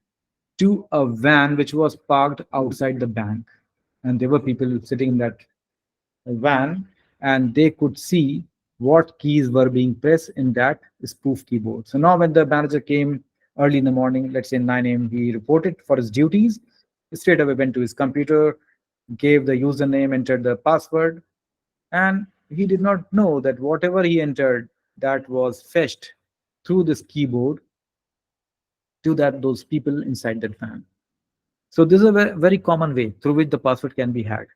to a van which was parked outside the bank. And there were people sitting in that van, and they could see what keys were being pressed in that spoof keyboard. So now when the manager came early in the morning, let's say 9 a.m., he reported for his duties, straight away went to his computer, gave the username, entered the password, and he did not know that whatever he entered, that was fetched through this keyboard to that those people inside that van. So this is a very common way through which the password can be hacked.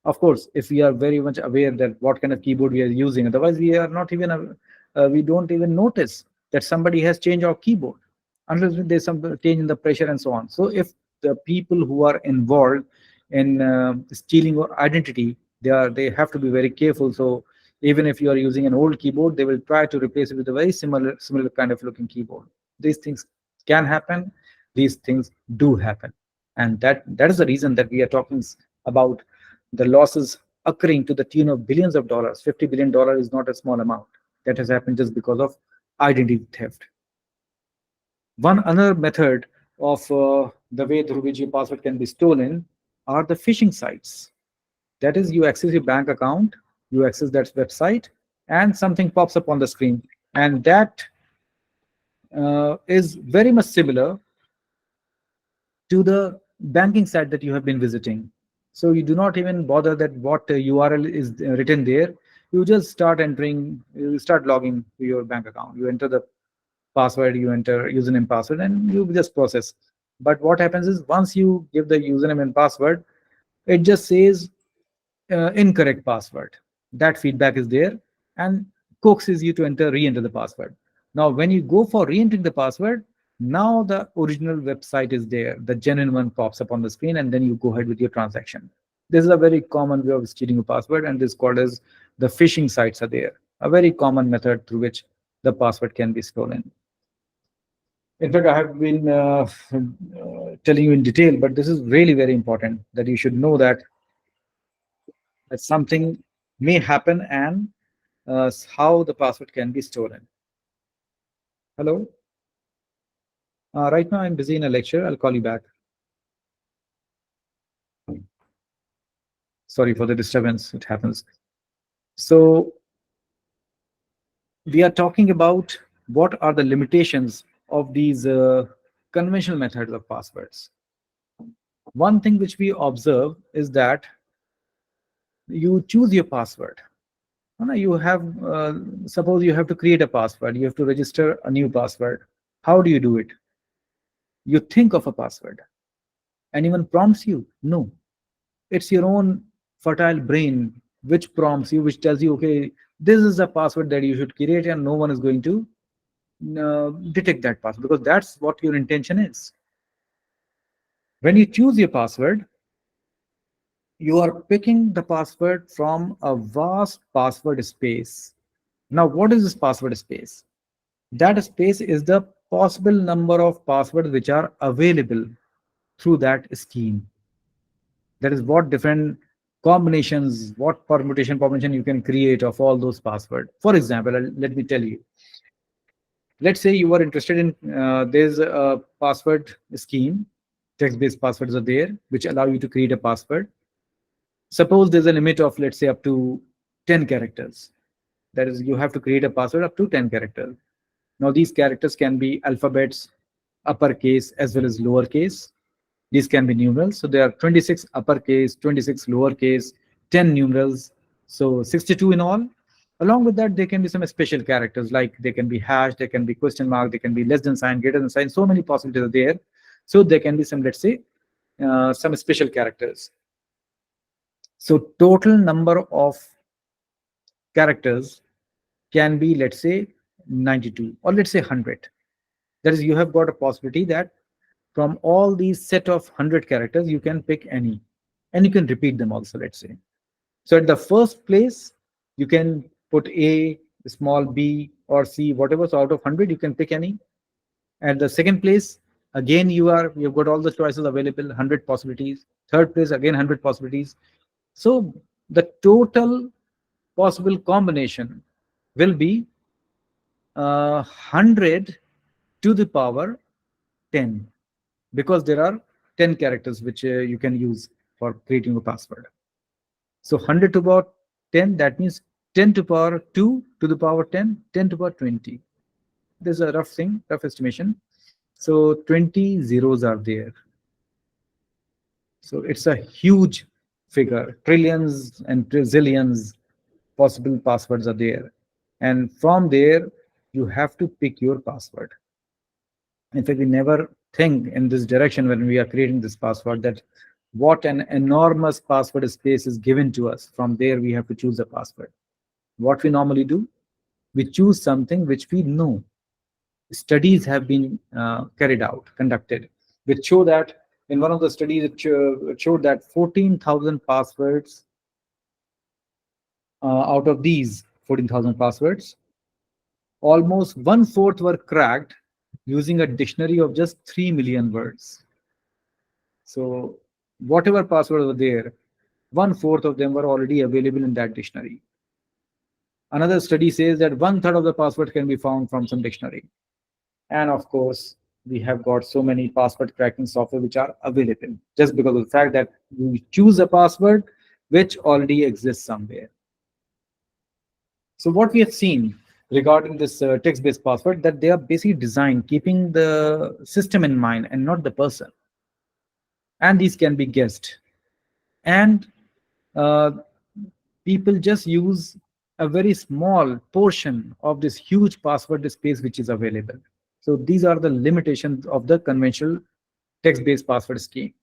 Of course, if we are very much aware that what kind of keyboard we are using, otherwise we are not even we don't even notice that somebody has changed our keyboard unless there's some change in the pressure and so on. So if the people who are involved in stealing our identity, they have to be very careful. So even if you are using an old keyboard, they will try to replace it with a very similar kind of looking keyboard. These things can happen. These things do happen, and that is the reason that we are talking about the losses occurring to the tune of billions of dollars. $50 billion is not a small amount that has happened just because of identity theft. One other method of the way through which your password can be stolen are the phishing sites. That is, you access your bank account, you access that website, and something pops up on the screen. And that is very much similar to the banking site that you have been visiting. So you do not even bother that what URL is written there. You just start entering, you start logging to your bank account. You enter the password, you enter username, password, and you just process. But what happens is once you give the username and password, it just says incorrect password. That feedback is there and coaxes you to re-enter the password. Now, when you go for re-entering the password, now the original website is there. The genuine one pops up on the screen, and then you go ahead with your transaction. This is a very common way of stealing a password, and this is called as the phishing sites are there. A very common method through which the password can be stolen. In fact, I have been telling you in detail, but this is really very important that you should know that something may happen and how the password can be stolen. Hello? Right now I'm busy in a lecture. I'll call you back. Sorry for the disturbance. It happens. So we are talking about what are the limitations of these conventional methods of passwords. One thing which we observe is that you choose your password. You have, suppose you have to create a password, you have to register a new password. How do you do it? You think of a password. Anyone prompts you? No. It's your own fertile brain which prompts you, which tells you, okay, this is a password that you should create, and no one is going to detect that password because that's what your intention is. When you choose your password, you are picking the password from a vast password space. Now, what is this password space? That space is the possible number of passwords which are available through that scheme. That is what different combinations, what permutation combination you can create of all those passwords. For example, let me tell you. Let's say you are interested in, there's a password scheme, text-based passwords are there, which allow you to create a password. Suppose there's a limit of, let's say, up to 10 characters. That is, you have to create a password up to 10 characters. Now, these characters can be alphabets, uppercase, as well as lowercase. These can be numerals. So there are 26 uppercase, 26 lowercase, 10 numerals. So 62 in all. Along with that, there can be some special characters, like they can be hash, they can be question mark, they can be less than sign, greater than sign. So many possibilities are there. So there can be some, let's say, some special characters. So total number of characters can be, let's say, 92, or let's say 100. That is, you have got a possibility that From all these set of 100 characters, you can pick any, and you can repeat them also, let's say. So at the first place, you can put A, small b, or C, whatever. So out of 100, you can pick any. At the second place, again, you've got all the choices available, 100 possibilities. Third place, again, 100 possibilities. So the total possible combination will be 100 to the power 10, because there are 10 characters which you can use for creating a password. So 100 to the power 10, that means 10 to the power 2 to the power 10, 10 to the power 20. There's a rough thing, rough estimation. So 20 zeros are there. So it's a huge figure. Trillions and trillions possible passwords are there. And from there, you have to pick your password. In fact, we never think in this direction when we are creating this password, that what an enormous password space is given to us. From there, we have to choose a password. What we normally do, we choose something which we know. Studies have been carried out, conducted, which show that in one of the studies, it showed that 14,000 passwords, out of these 14,000 passwords, almost one-fourth were cracked using a dictionary of just 3 million words. So whatever passwords were there, one-fourth of them were already available in that dictionary. Another study says that one-third of the passwords can be found from some dictionary. And of course, we have got so many password cracking software which are available just because of the fact that you choose a password which already exists somewhere. So what we have seen regarding this text-based password, that they are basically designed keeping the system in mind and not the person. And these can be guessed. And uh, people just use a very small portion of this huge password space which is available. So these are the limitations of the conventional text-based password scheme.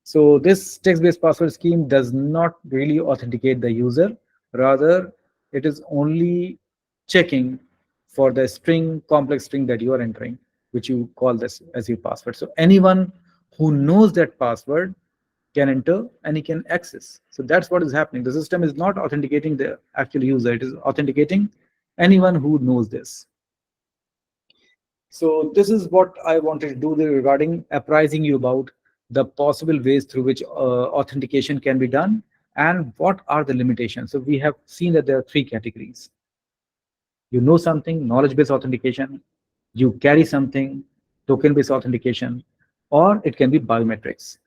So this text-based password scheme does not really authenticate the user. Rather, it is only checking for the string, complex string that you are entering, which you call this as your password. So anyone who knows that password can enter and he can access. So that's what is happening. The system is not authenticating the actual user. It is authenticating anyone who knows this. So this is what I wanted to do regarding apprising you about the possible ways through which authentication can be done and what are the limitations. So we have seen that there are three categories. You know something, knowledge-based authentication. You carry something, token-based authentication, or it can be biometrics.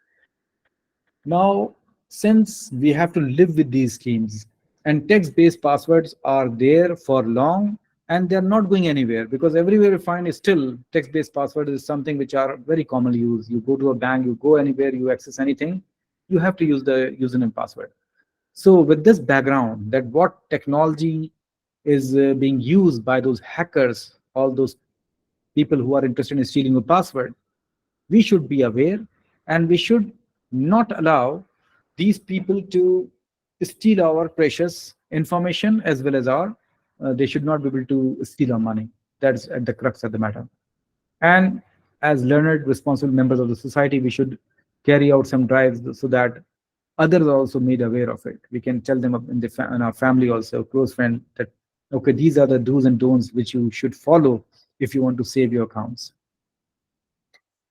Now, since we have to live with these schemes and text-based passwords are there for long and they're not going anywhere, because everywhere you find is still text-based password is something which are very commonly used. You go to a bank, you go anywhere, you access anything, you have to use the username password. So with this background, that what technology is being used by those hackers, all those people who are interested in stealing a password, we should be aware and we should not allow these people to steal our precious information as well as our they should not be able to steal our money. That's at the crux of the matter. And as learned responsible members of the society, we should carry out some drives so that others are also made aware of it. We can tell them in our family also, close friend, that okay, these are the do's and don'ts which you should follow if you want to save your accounts.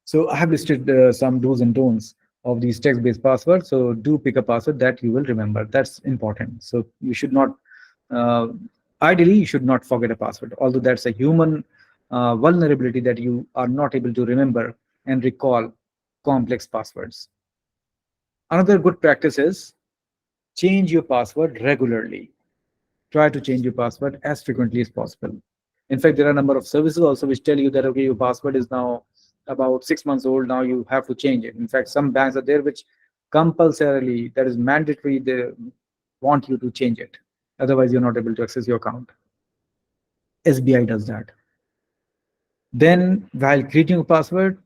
So I have listed some do's and don'ts of these text-based passwords. So do pick a password that you will remember. That's important. So you should not, uh, ideally, you should not forget a password, although that's a human vulnerability that you are not able to remember and recall complex passwords. Another good practice is change your password regularly. Try to change your password as frequently as possible. In fact, there are a number of services also which tell you that, okay, your password is now about 6 months old, now you have to change it. In fact, some banks are there which compulsorily, that is mandatory, they want you to change it. Otherwise, you're not able to access your account. SBI does that. Then, while creating a password,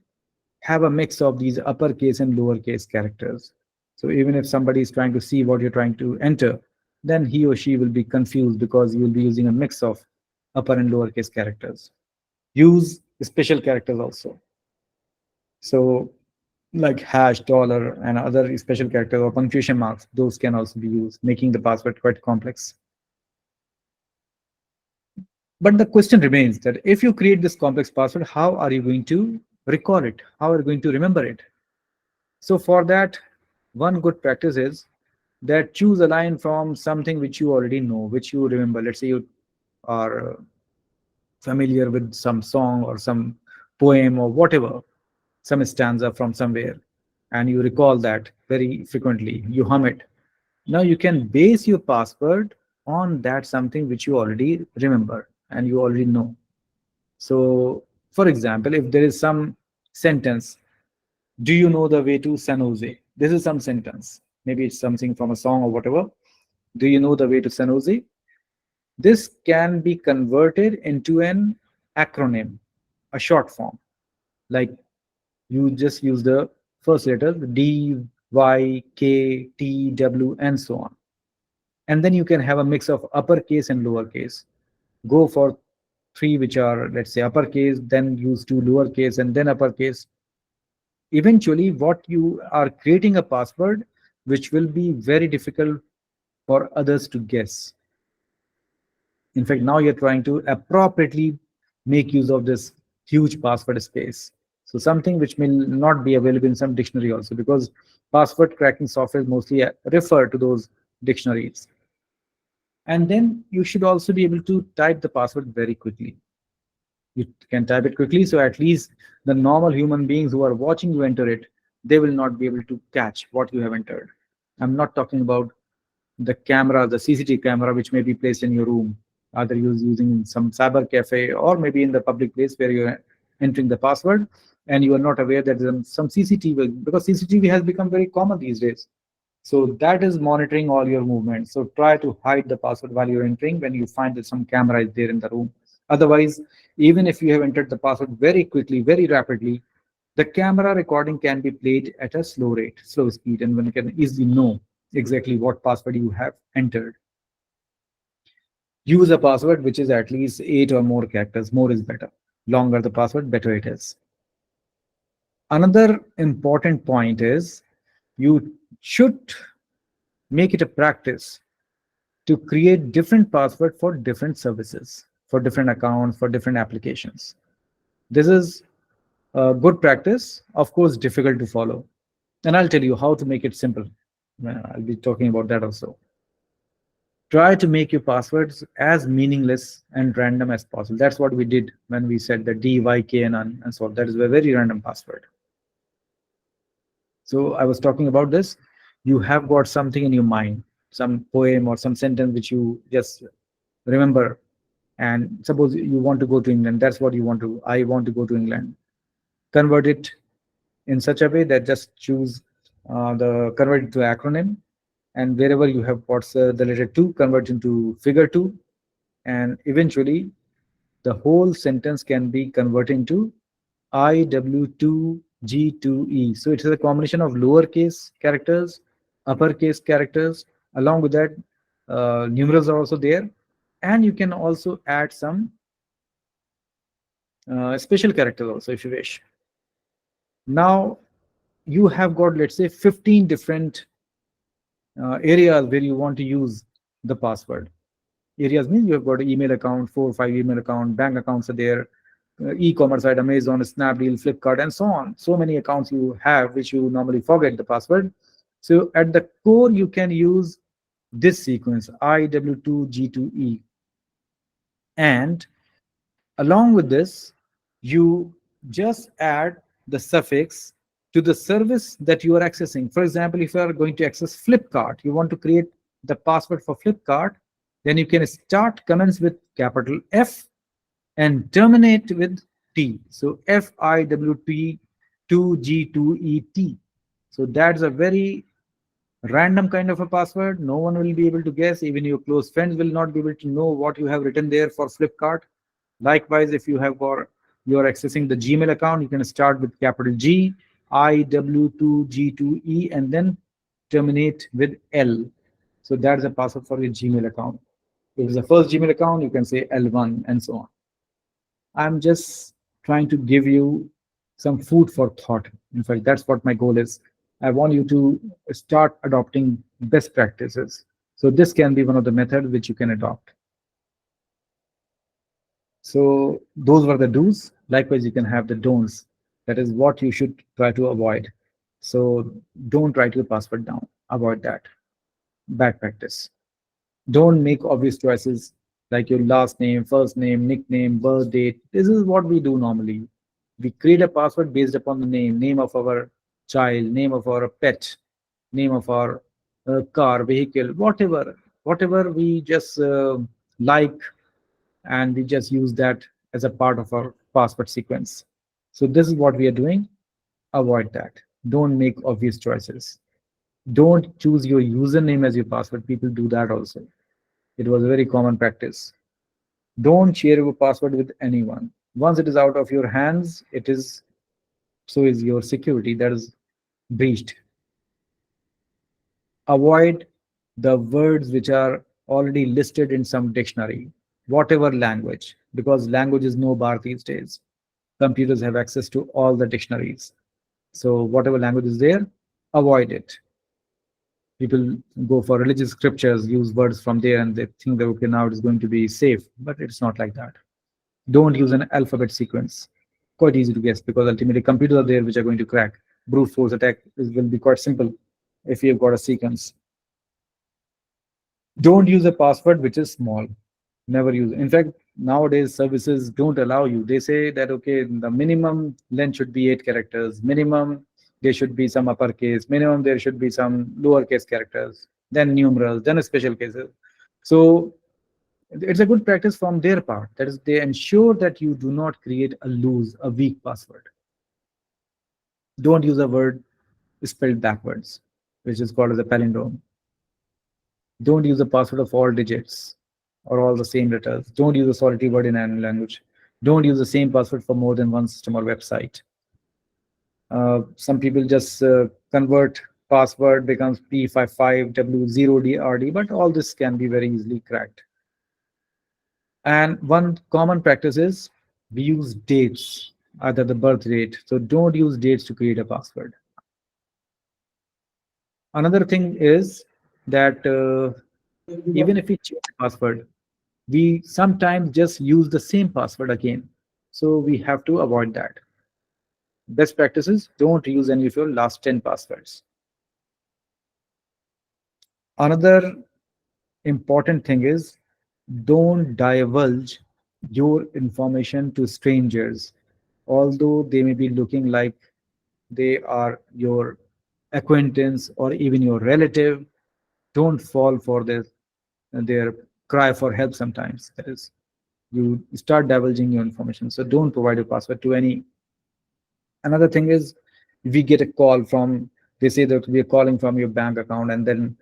have a mix of these uppercase and lowercase characters. So even if somebody is trying to see what you're trying to enter, then he or she will be confused because you will be using a mix of upper and lowercase characters. Use special characters also. So like hash, dollar, and other special characters or punctuation marks, those can also be used, making the password quite complex. But the question remains that if you create this complex password, how are you going to recall it? How are you going to remember it? So for that, one good practice is that choose a line from something which you already know, which you remember. Let's say you are familiar with some song or some poem or whatever, some stanza from somewhere, and you recall that very frequently. You hum it. Now you can base your password on that something which you already remember and you already know. So, for example, if there is some sentence, do you know the way to San Jose? This is some sentence. Maybe it's something from a song or whatever. Do you know the way to San Jose? This can be converted into an acronym, a short form. Like you just use the first letters D, Y, K, T, W, and so on. And then you can have a mix of uppercase and lowercase. Go for three which are, let's say, uppercase, then use two lowercase, and then uppercase. Eventually, what you are creating a password which will be very difficult for others to guess. In fact, now you're trying to appropriately make use of this huge password space. So something which may not be available in some dictionary also, because password cracking software mostly refer to those dictionaries. And then you should also be able to type the password very quickly. You can type it quickly, so at least the normal human beings who are watching you enter it, they will not be able to catch what you have entered. I'm not talking about the camera, the CCTV camera, which may be placed in your room, either using in some cyber cafe or maybe in the public place where you're entering the password and you are not aware that there's some CCTV, because CCTV has become very common these days. So that is monitoring all your movements. So try to hide the password while you're entering when you find that some camera is there in the room. Otherwise, even if you have entered the password very quickly, very rapidly, the camera recording can be played at a slow rate, slow speed, and one can easily know exactly what password you have entered. Use a password which is at least 8 or more characters. More is better. Longer the password, better it is. Another important point is you should make it a practice to create different password for different services, for different accounts, for different applications. This is a good practice, of course, difficult to follow. And I'll tell you how to make it simple. I'll be talking about that also. Try to make your passwords as meaningless and random as possible. That's what we did when we said the D, Y, K, and so on. That is a very random password. So I was talking about this. You have got something in your mind, some poem or some sentence which you just remember. And suppose you want to go to England. That's what you want to. I want to go to England. Convert it in such a way that just choose the convert it to acronym, and wherever you have what's the letter 2, convert into figure 2, and eventually the whole sentence can be converted into IW2G2E. So it is a combination of lowercase characters, uppercase characters. Along with that, numerals are also there, and you can also add some special characters also if you wish. Now you have got, let's say, 15 different areas where you want to use the password. Areas means you have got an email account, 4 or 5 email account, bank accounts are there, e-commerce site, Amazon, Snapdeal, Flipkart, and so on. So many accounts you have which you normally forget the password. So at the core, you can use this sequence IW2G2E, and along with this, you just add the suffix to the service that you are accessing. For example, if you are going to access Flipkart, you want to create the password for Flipkart, then you can start commence with capital F and terminate with T. So FIWT2G2ET. So that's a very random kind of a password. No one will be able to guess. Even your close friends will not be able to know what you have written there for Flipkart. Likewise, if you have got you are accessing the Gmail account, you can start with capital G, IW2G2E, and then terminate with L. So that's a password for your Gmail account. If it's the first Gmail account, you can say L1 and so on. I'm just trying to give you some food for thought. In fact, that's what my goal is. I want you to start adopting best practices. So this can be one of the methods which you can adopt. So those were the do's. Likewise, you can have the don'ts. That is what you should try to avoid. So don't write your password down. Avoid that. Bad practice. Don't make obvious choices like your last name, first name, nickname, birth date. This is what we do normally. We create a password based upon the name of our child, name of our pet, name of our car, vehicle, whatever we just like, and we just use that as a part of our password sequence. So this is what we are doing. Avoid that. Don't make obvious choices. Don't choose your username as your password. People do that also. It was a very common practice. Don't share your password with anyone. Once it is out of your hands, it is so is your security that is breached. Avoid the words which are already listed in some dictionary, whatever language, because language is no bar these days. Computers have access to all the dictionaries. So whatever language is there, avoid it. People go for religious scriptures, use words from there, and they think that okay, now it is going to be safe, but it's not like that. Don't use an alphabet sequence. Quite easy to guess because ultimately computers are there which are going to crack. Brute force attack will be quite simple if you've got a sequence. Don't use a password which is small. Never use. In fact, nowadays services don't allow you. They say that okay, the minimum length should be 8 characters. Minimum there should be some uppercase. Minimum there should be some lowercase characters. Then numerals. Then special cases. So it's a good practice from their part. That is, they ensure that you do not create a weak password. Don't use a word spelled backwards, which is called as a palindrome. Don't use a password of all digits or all the same letters. Don't use a solitary word in any language. Don't use the same password for more than one system or website. Some people just convert password becomes P55W0DRD, but all this can be very easily cracked. And one common practice is we use dates, either the birth date. So don't use dates to create a password. Another thing is that even if we change the password, we sometimes just use the same password again. So we have to avoid that. Best practices, don't use any of your last 10 passwords. Another important thing is don't divulge your information to strangers, although they may be looking like they are your acquaintance or even your relative. Don't fall for their cry for help sometimes. That is, you start divulging your information. So don't provide your password to any. Another thing is we get a call from, they say that we are calling from your bank account, and then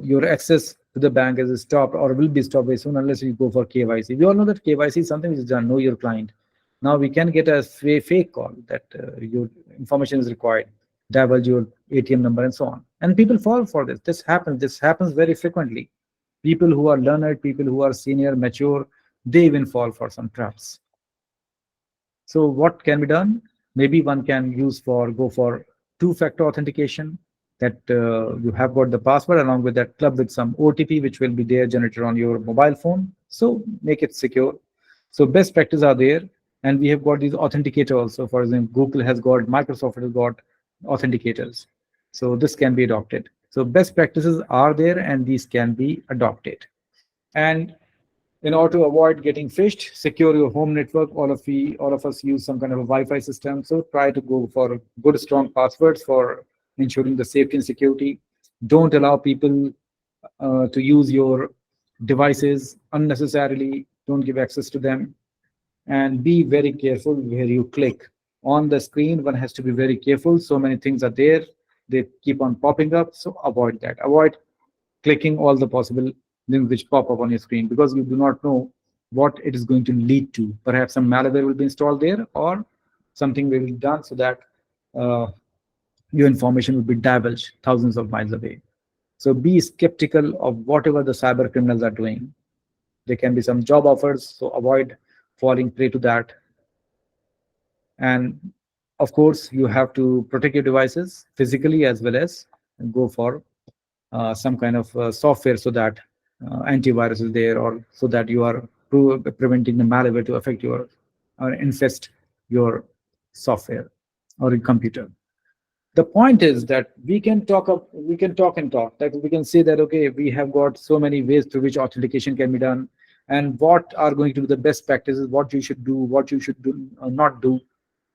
your access to the bank is stopped or will be stopped very soon unless you go for KYC. We all know that KYC is something which is done, know your client. Now we can get a fake call that your information is required, divulge your ATM number and so on. And people fall for this. This happens very frequently. People who are learned, people who are senior, mature, they even fall for some traps. So what can be done? Maybe one can go for two-factor authentication, that you have got the password along with that club with some OTP which will be there generated on your mobile phone. So make it secure. So best practices are there, and we have got these authenticator also. For example, Google has got, Microsoft has got authenticators. So this can be adopted. So best practices are there, and these can be adopted. And in order to avoid getting phished, secure your home network. All of us use some kind of a Wi-Fi system. So try to go for good, strong passwords for ensuring the safety and security. Don't allow people to use your devices unnecessarily. Don't give access to them. And be very careful where you click. On the screen, one has to be very careful. So many things are there. They keep on popping up. So avoid that. Avoid clicking all the possible links which pop up on your screen, because you do not know what it is going to lead to. Perhaps some malware will be installed there, or something will be done so that uh, your information will be divulged thousands of miles away. So be skeptical of whatever the cyber criminals are doing. There can be some job offers, so avoid falling prey to that. And Of course, you have to protect your devices physically as well as go for some kind of software so that antivirus is there, or so that you are preventing the malware to affect your or infest your software or your computer. The point is that we can talk and talk, that we can say that okay, we have got so many ways through which authentication can be done, and what are going to be the best practices, what you should do, what you should do or not do.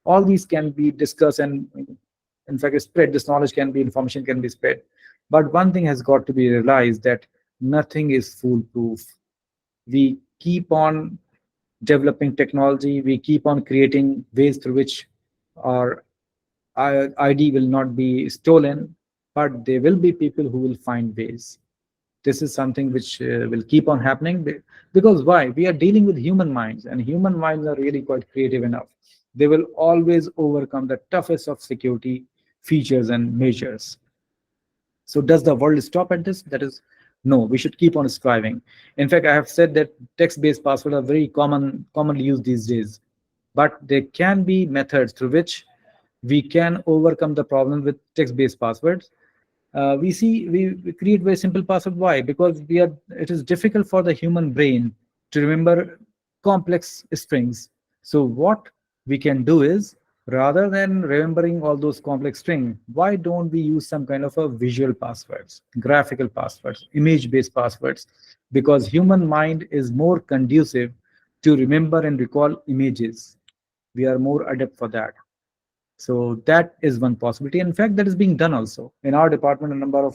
All these can be discussed, and in fact spread. This knowledge can be, information can be spread, but one thing has got to be realized, that nothing is foolproof. We keep on developing technology, we keep on creating ways through which our ID will not be stolen, but there will be people who will find ways. This is something which will keep on happening, because why? We are dealing with human minds, and human minds are really quite creative enough. They will always overcome the toughest of security features and measures. So does the world stop at this? That is, no, we should keep on striving. In fact, I have said that text-based passwords are very commonly used these days, but there can be methods through which we can overcome the problem with text-based passwords. We create very simple password. Why? Because it is difficult for the human brain to remember complex strings. So what we can do is, rather than remembering all those complex string, why don't we use some kind of a visual passwords, graphical passwords, image based passwords? Because human mind is more conducive to remember and recall images. We are more adept for that. So that is one possibility. In fact, that is being done also in our department. A number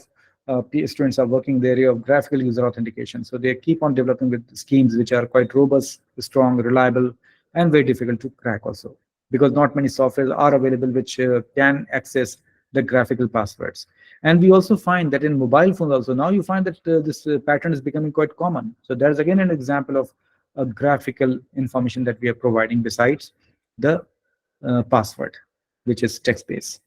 of students are working in the area of graphical user authentication. So they keep on developing with schemes which are quite robust, strong, reliable, and very difficult to crack also, because not many softwares are available which can access the graphical passwords. And we also find that in mobile phones also, now you find that this pattern is becoming quite common. So there's again an example of a graphical information that we are providing besides the password, which is text-based.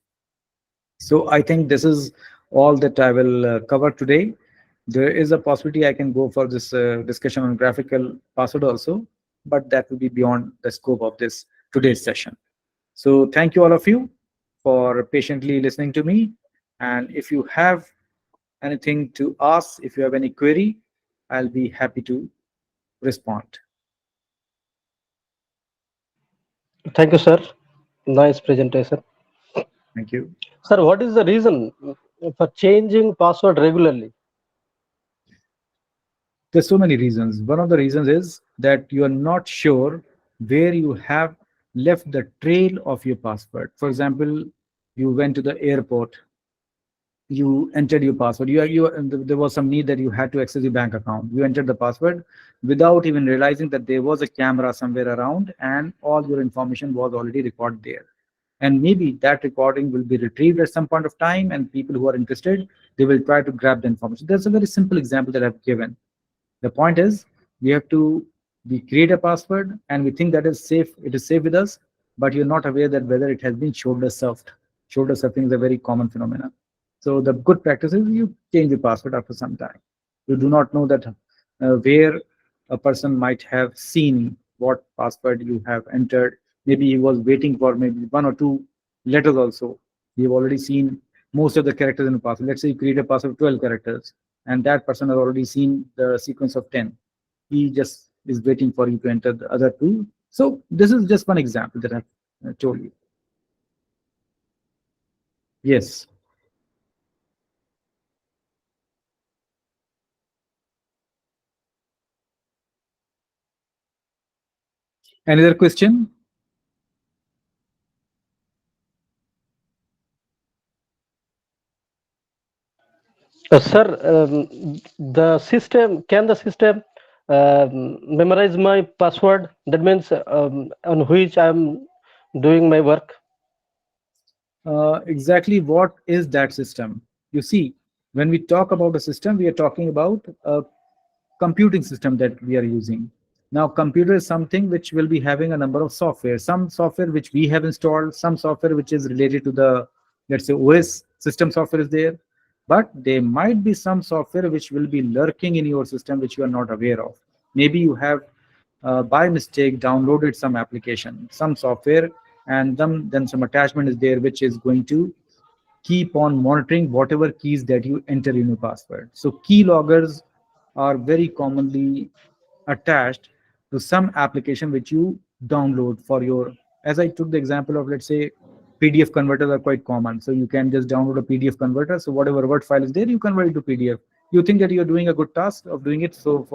So I think this is all that I will cover today. There is a possibility I can go for this discussion on graphical password also, but that will be beyond the scope of this today's session. So thank you all of you for patiently listening to me. And if you have anything to ask, if you have any query, I'll be happy to respond. Thank you, sir. Nice presentation. Thank you. Sir, what is the reason for changing password regularly? There's so many reasons. One of the reasons is that you are not sure where you have left the trail of your password. For example, you went to the airport, you entered your password. There was some need that you had to access your bank account. You entered the password without even realizing that there was a camera somewhere around, and all your information was already recorded there. And maybe that recording will be retrieved at some point of time, and people who are interested, they will try to grab the information. That's a very simple example that I've given. The point is, we create a password and we think that is safe, it is safe with us, but you're not aware that whether it has been shoulder surfed. Shoulder surfing is a very common phenomenon. So the good practice is you change the password after some time. You do not know that where a person might have seen what password you have entered. Maybe he was waiting for maybe one or two letters also. You've already seen most of the characters in the password. Let's say you create a password of 12 characters, and that person has already seen the sequence of 10. He just is waiting for you to enter the other two. So this is just one example that I've told you. Yes. Any other question? Sir, can the system memorize my password? That means on which I'm doing my work. Exactly what is that system? You see, when we talk about a system, we are talking about a computing system that we are using. Now, computer is something which will be having a number of software. Some software which we have installed, some software which is related to the, let's say, OS system software is there. But there might be some software which will be lurking in your system which you are not aware of. Maybe you have by mistake downloaded some application, some software, and then some attachment is there which is going to keep on monitoring whatever keys that you enter in your password. So key loggers are very commonly attached to some application which you download for your, as I took the example of, let's say, PDF converters are quite common. So you can just download a PDF converter. So whatever Word file is there, you convert it to PDF. You think that you're doing a good task of doing it. So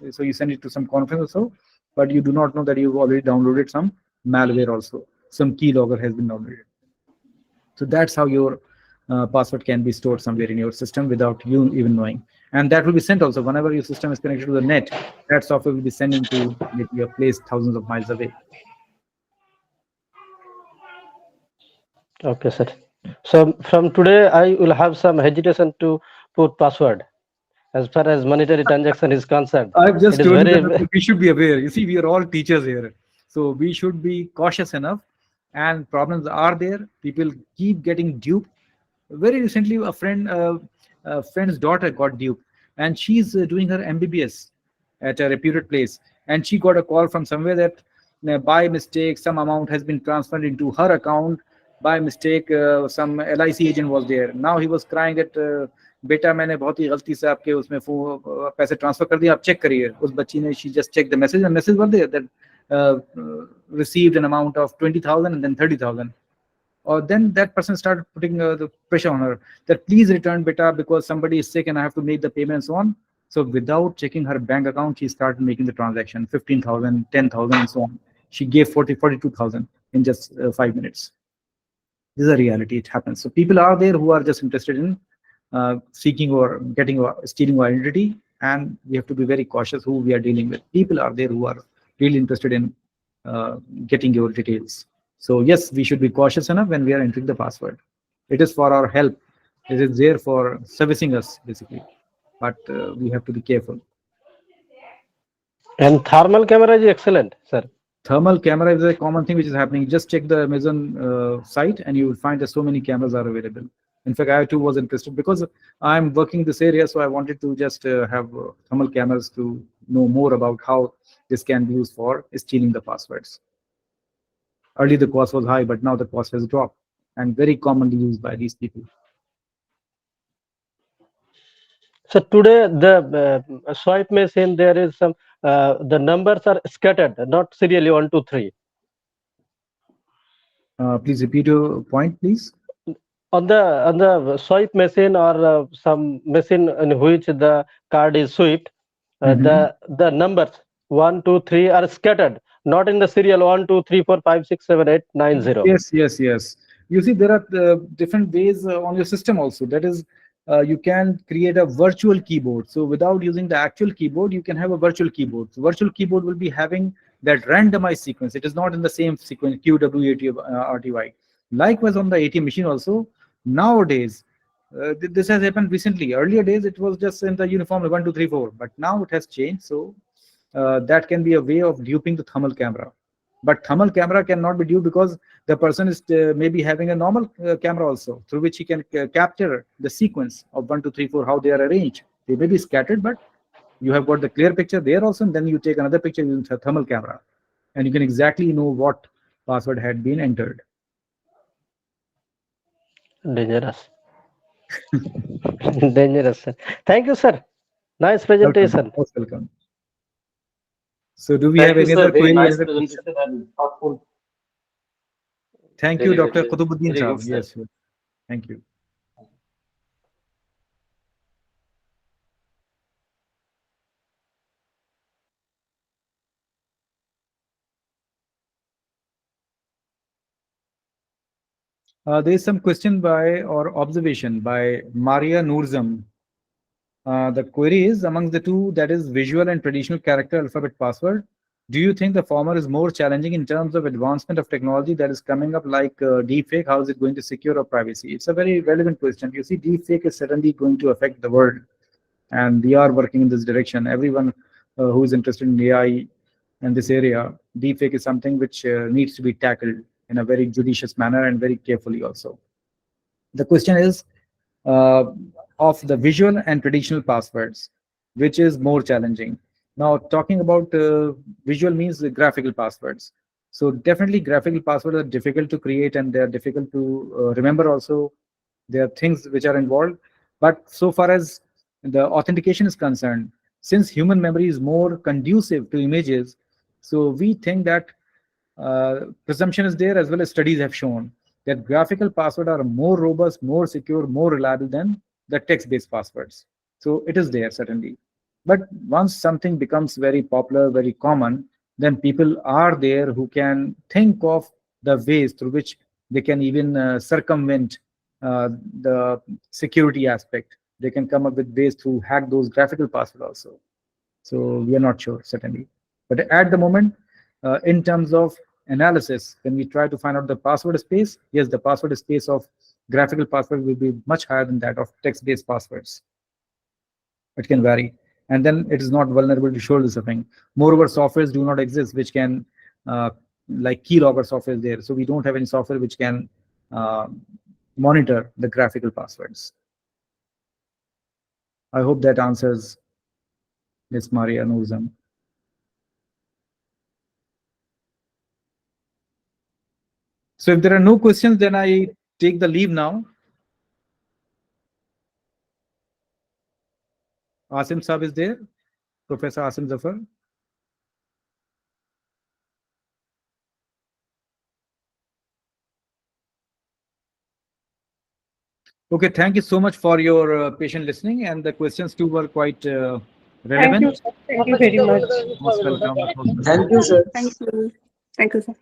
you send it to some conference or so, but you do not know that you've already downloaded some malware also. Some keylogger has been downloaded. So that's how your password can be stored somewhere in your system without you even knowing. And that will be sent also whenever your system is connected to the net. That software will be sending to maybe a place thousands of miles away. Okay, sir. So from today, I will have some hesitation to put password. As far as monetary transaction is concerned, I've just it is told you very. that we should be aware. You see, we are all teachers here. So we should be cautious enough. And problems are there. People keep getting duped. Very recently, a friend's daughter got duped. And she's doing her MBBS at a reputed place. And she got a call from somewhere that by mistake, some amount has been transferred into her account. By mistake, some LIC agent was there. Now he was crying that बेटा मैंने बहुत ही गलती से आपके उसमें पैसे transfer कर दिए, आप चेक करिए. उस बच्ची ने she just checked the message and message was there that received an amount of 20,000 and then 30,000. Or then that person started putting the pressure on her that please return beta because somebody is sick and I have to make the payment and so on. So without checking her bank account, she started making the transaction, 15,000, 10,000 and so on. She gave 42,000 in just 5 minutes. This is a reality, it happens. So people are there who are just interested in seeking or getting or stealing our identity, and we have to be very cautious who we are dealing with. People are there who are really interested in getting your details. So yes, we should be cautious enough when we are entering the password. It is for our help. It is there for servicing us basically, but we have to be careful. And thermal camera is excellent, sir. Thermal camera is a common thing which is happening. Just check the Amazon site and you will find that so many cameras are available. In fact, I too was interested because I'm working this area, so I wanted to just have thermal cameras to know more about how this can be used for stealing the passwords. Earlier the cost was high, but now the cost has dropped and very commonly used by these people. So today the swipe machine, there is some the numbers are scattered, not serially 1, 2, 3. Please repeat your point, please. On the swipe machine or some machine in which the card is swiped, the numbers 1, 2, 3 are scattered, not in the serial 1, 2, 3, 4, 5, 6, 7, 8, 9, 0. Yes. You see, there are different ways on your system also. That is, you can create a virtual keyboard. So without using the actual keyboard, you can have a virtual keyboard. So virtual keyboard will be having that randomized sequence. It is not in the same sequence, Q, W, A, T, R, T, Y. Likewise, on the ATM machine also, nowadays, this has happened recently. Earlier days, it was just in the uniform 1, 2, 3, 4. But now it has changed. So that can be a way of duping the thermal camera. But thermal camera cannot be duped because the person is maybe having a normal camera also, through which he can capture the sequence of 1, 2, 3, 4, how they are arranged. They may be scattered, but you have got the clear picture there also, and then you take another picture using the thermal camera, and you can exactly know what password had been entered. Dangerous. Dangerous, sir. Thank you, sir. Nice presentation. Most welcome. So do we have any other query? Nice presentation and thoughtful. Thank you, Dr. Qutubuddin Saab. Yes, sir. Thank you. There is some question by or observation by Maria Noorzam. The query is, amongst the two, that is visual and traditional character alphabet password, do you think the former is more challenging in terms of advancement of technology that is coming up like deepfake? How is it going to secure our privacy? It's a very relevant question. You see, deepfake is certainly going to affect the world, and we are working in this direction. Everyone who is interested in AI and this area, deepfake is something which needs to be tackled in a very judicious manner and very carefully also. The question is of the visual and traditional passwords, which is more challenging. Now, talking about visual means the graphical passwords. So definitely graphical passwords are difficult to create and they're difficult to remember also. There are things which are involved. But so far as the authentication is concerned, since human memory is more conducive to images, so we think that presumption is there, as well as studies have shown that graphical passwords are more robust, more secure, more reliable than the text-based passwords. So it is there certainly. But once something becomes very popular, very common, then people are there who can think of the ways through which they can even circumvent the security aspect. They can come up with ways to hack those graphical passwords also. So we are not sure certainly. But at the moment, in terms of analysis, when we try to find out the password space, yes, the password space of graphical password will be much higher than that of text-based passwords. It can vary, and then it is not vulnerable to shoulder stuffing. Moreover, softwares do not exist which can like keylogger software is there, so we don't have any software which can monitor the graphical passwords. I hope that answers Ms. Maria Nuzam. So if there are no questions, then I take the leave now. Asim Saab is there? Professor Asim Zafar? Okay, thank you so much for your patient listening, and the questions too were quite relevant. Thank you, sir. Thank you very much. Most welcome. Thank you, sir. Thank you. Thank you, sir.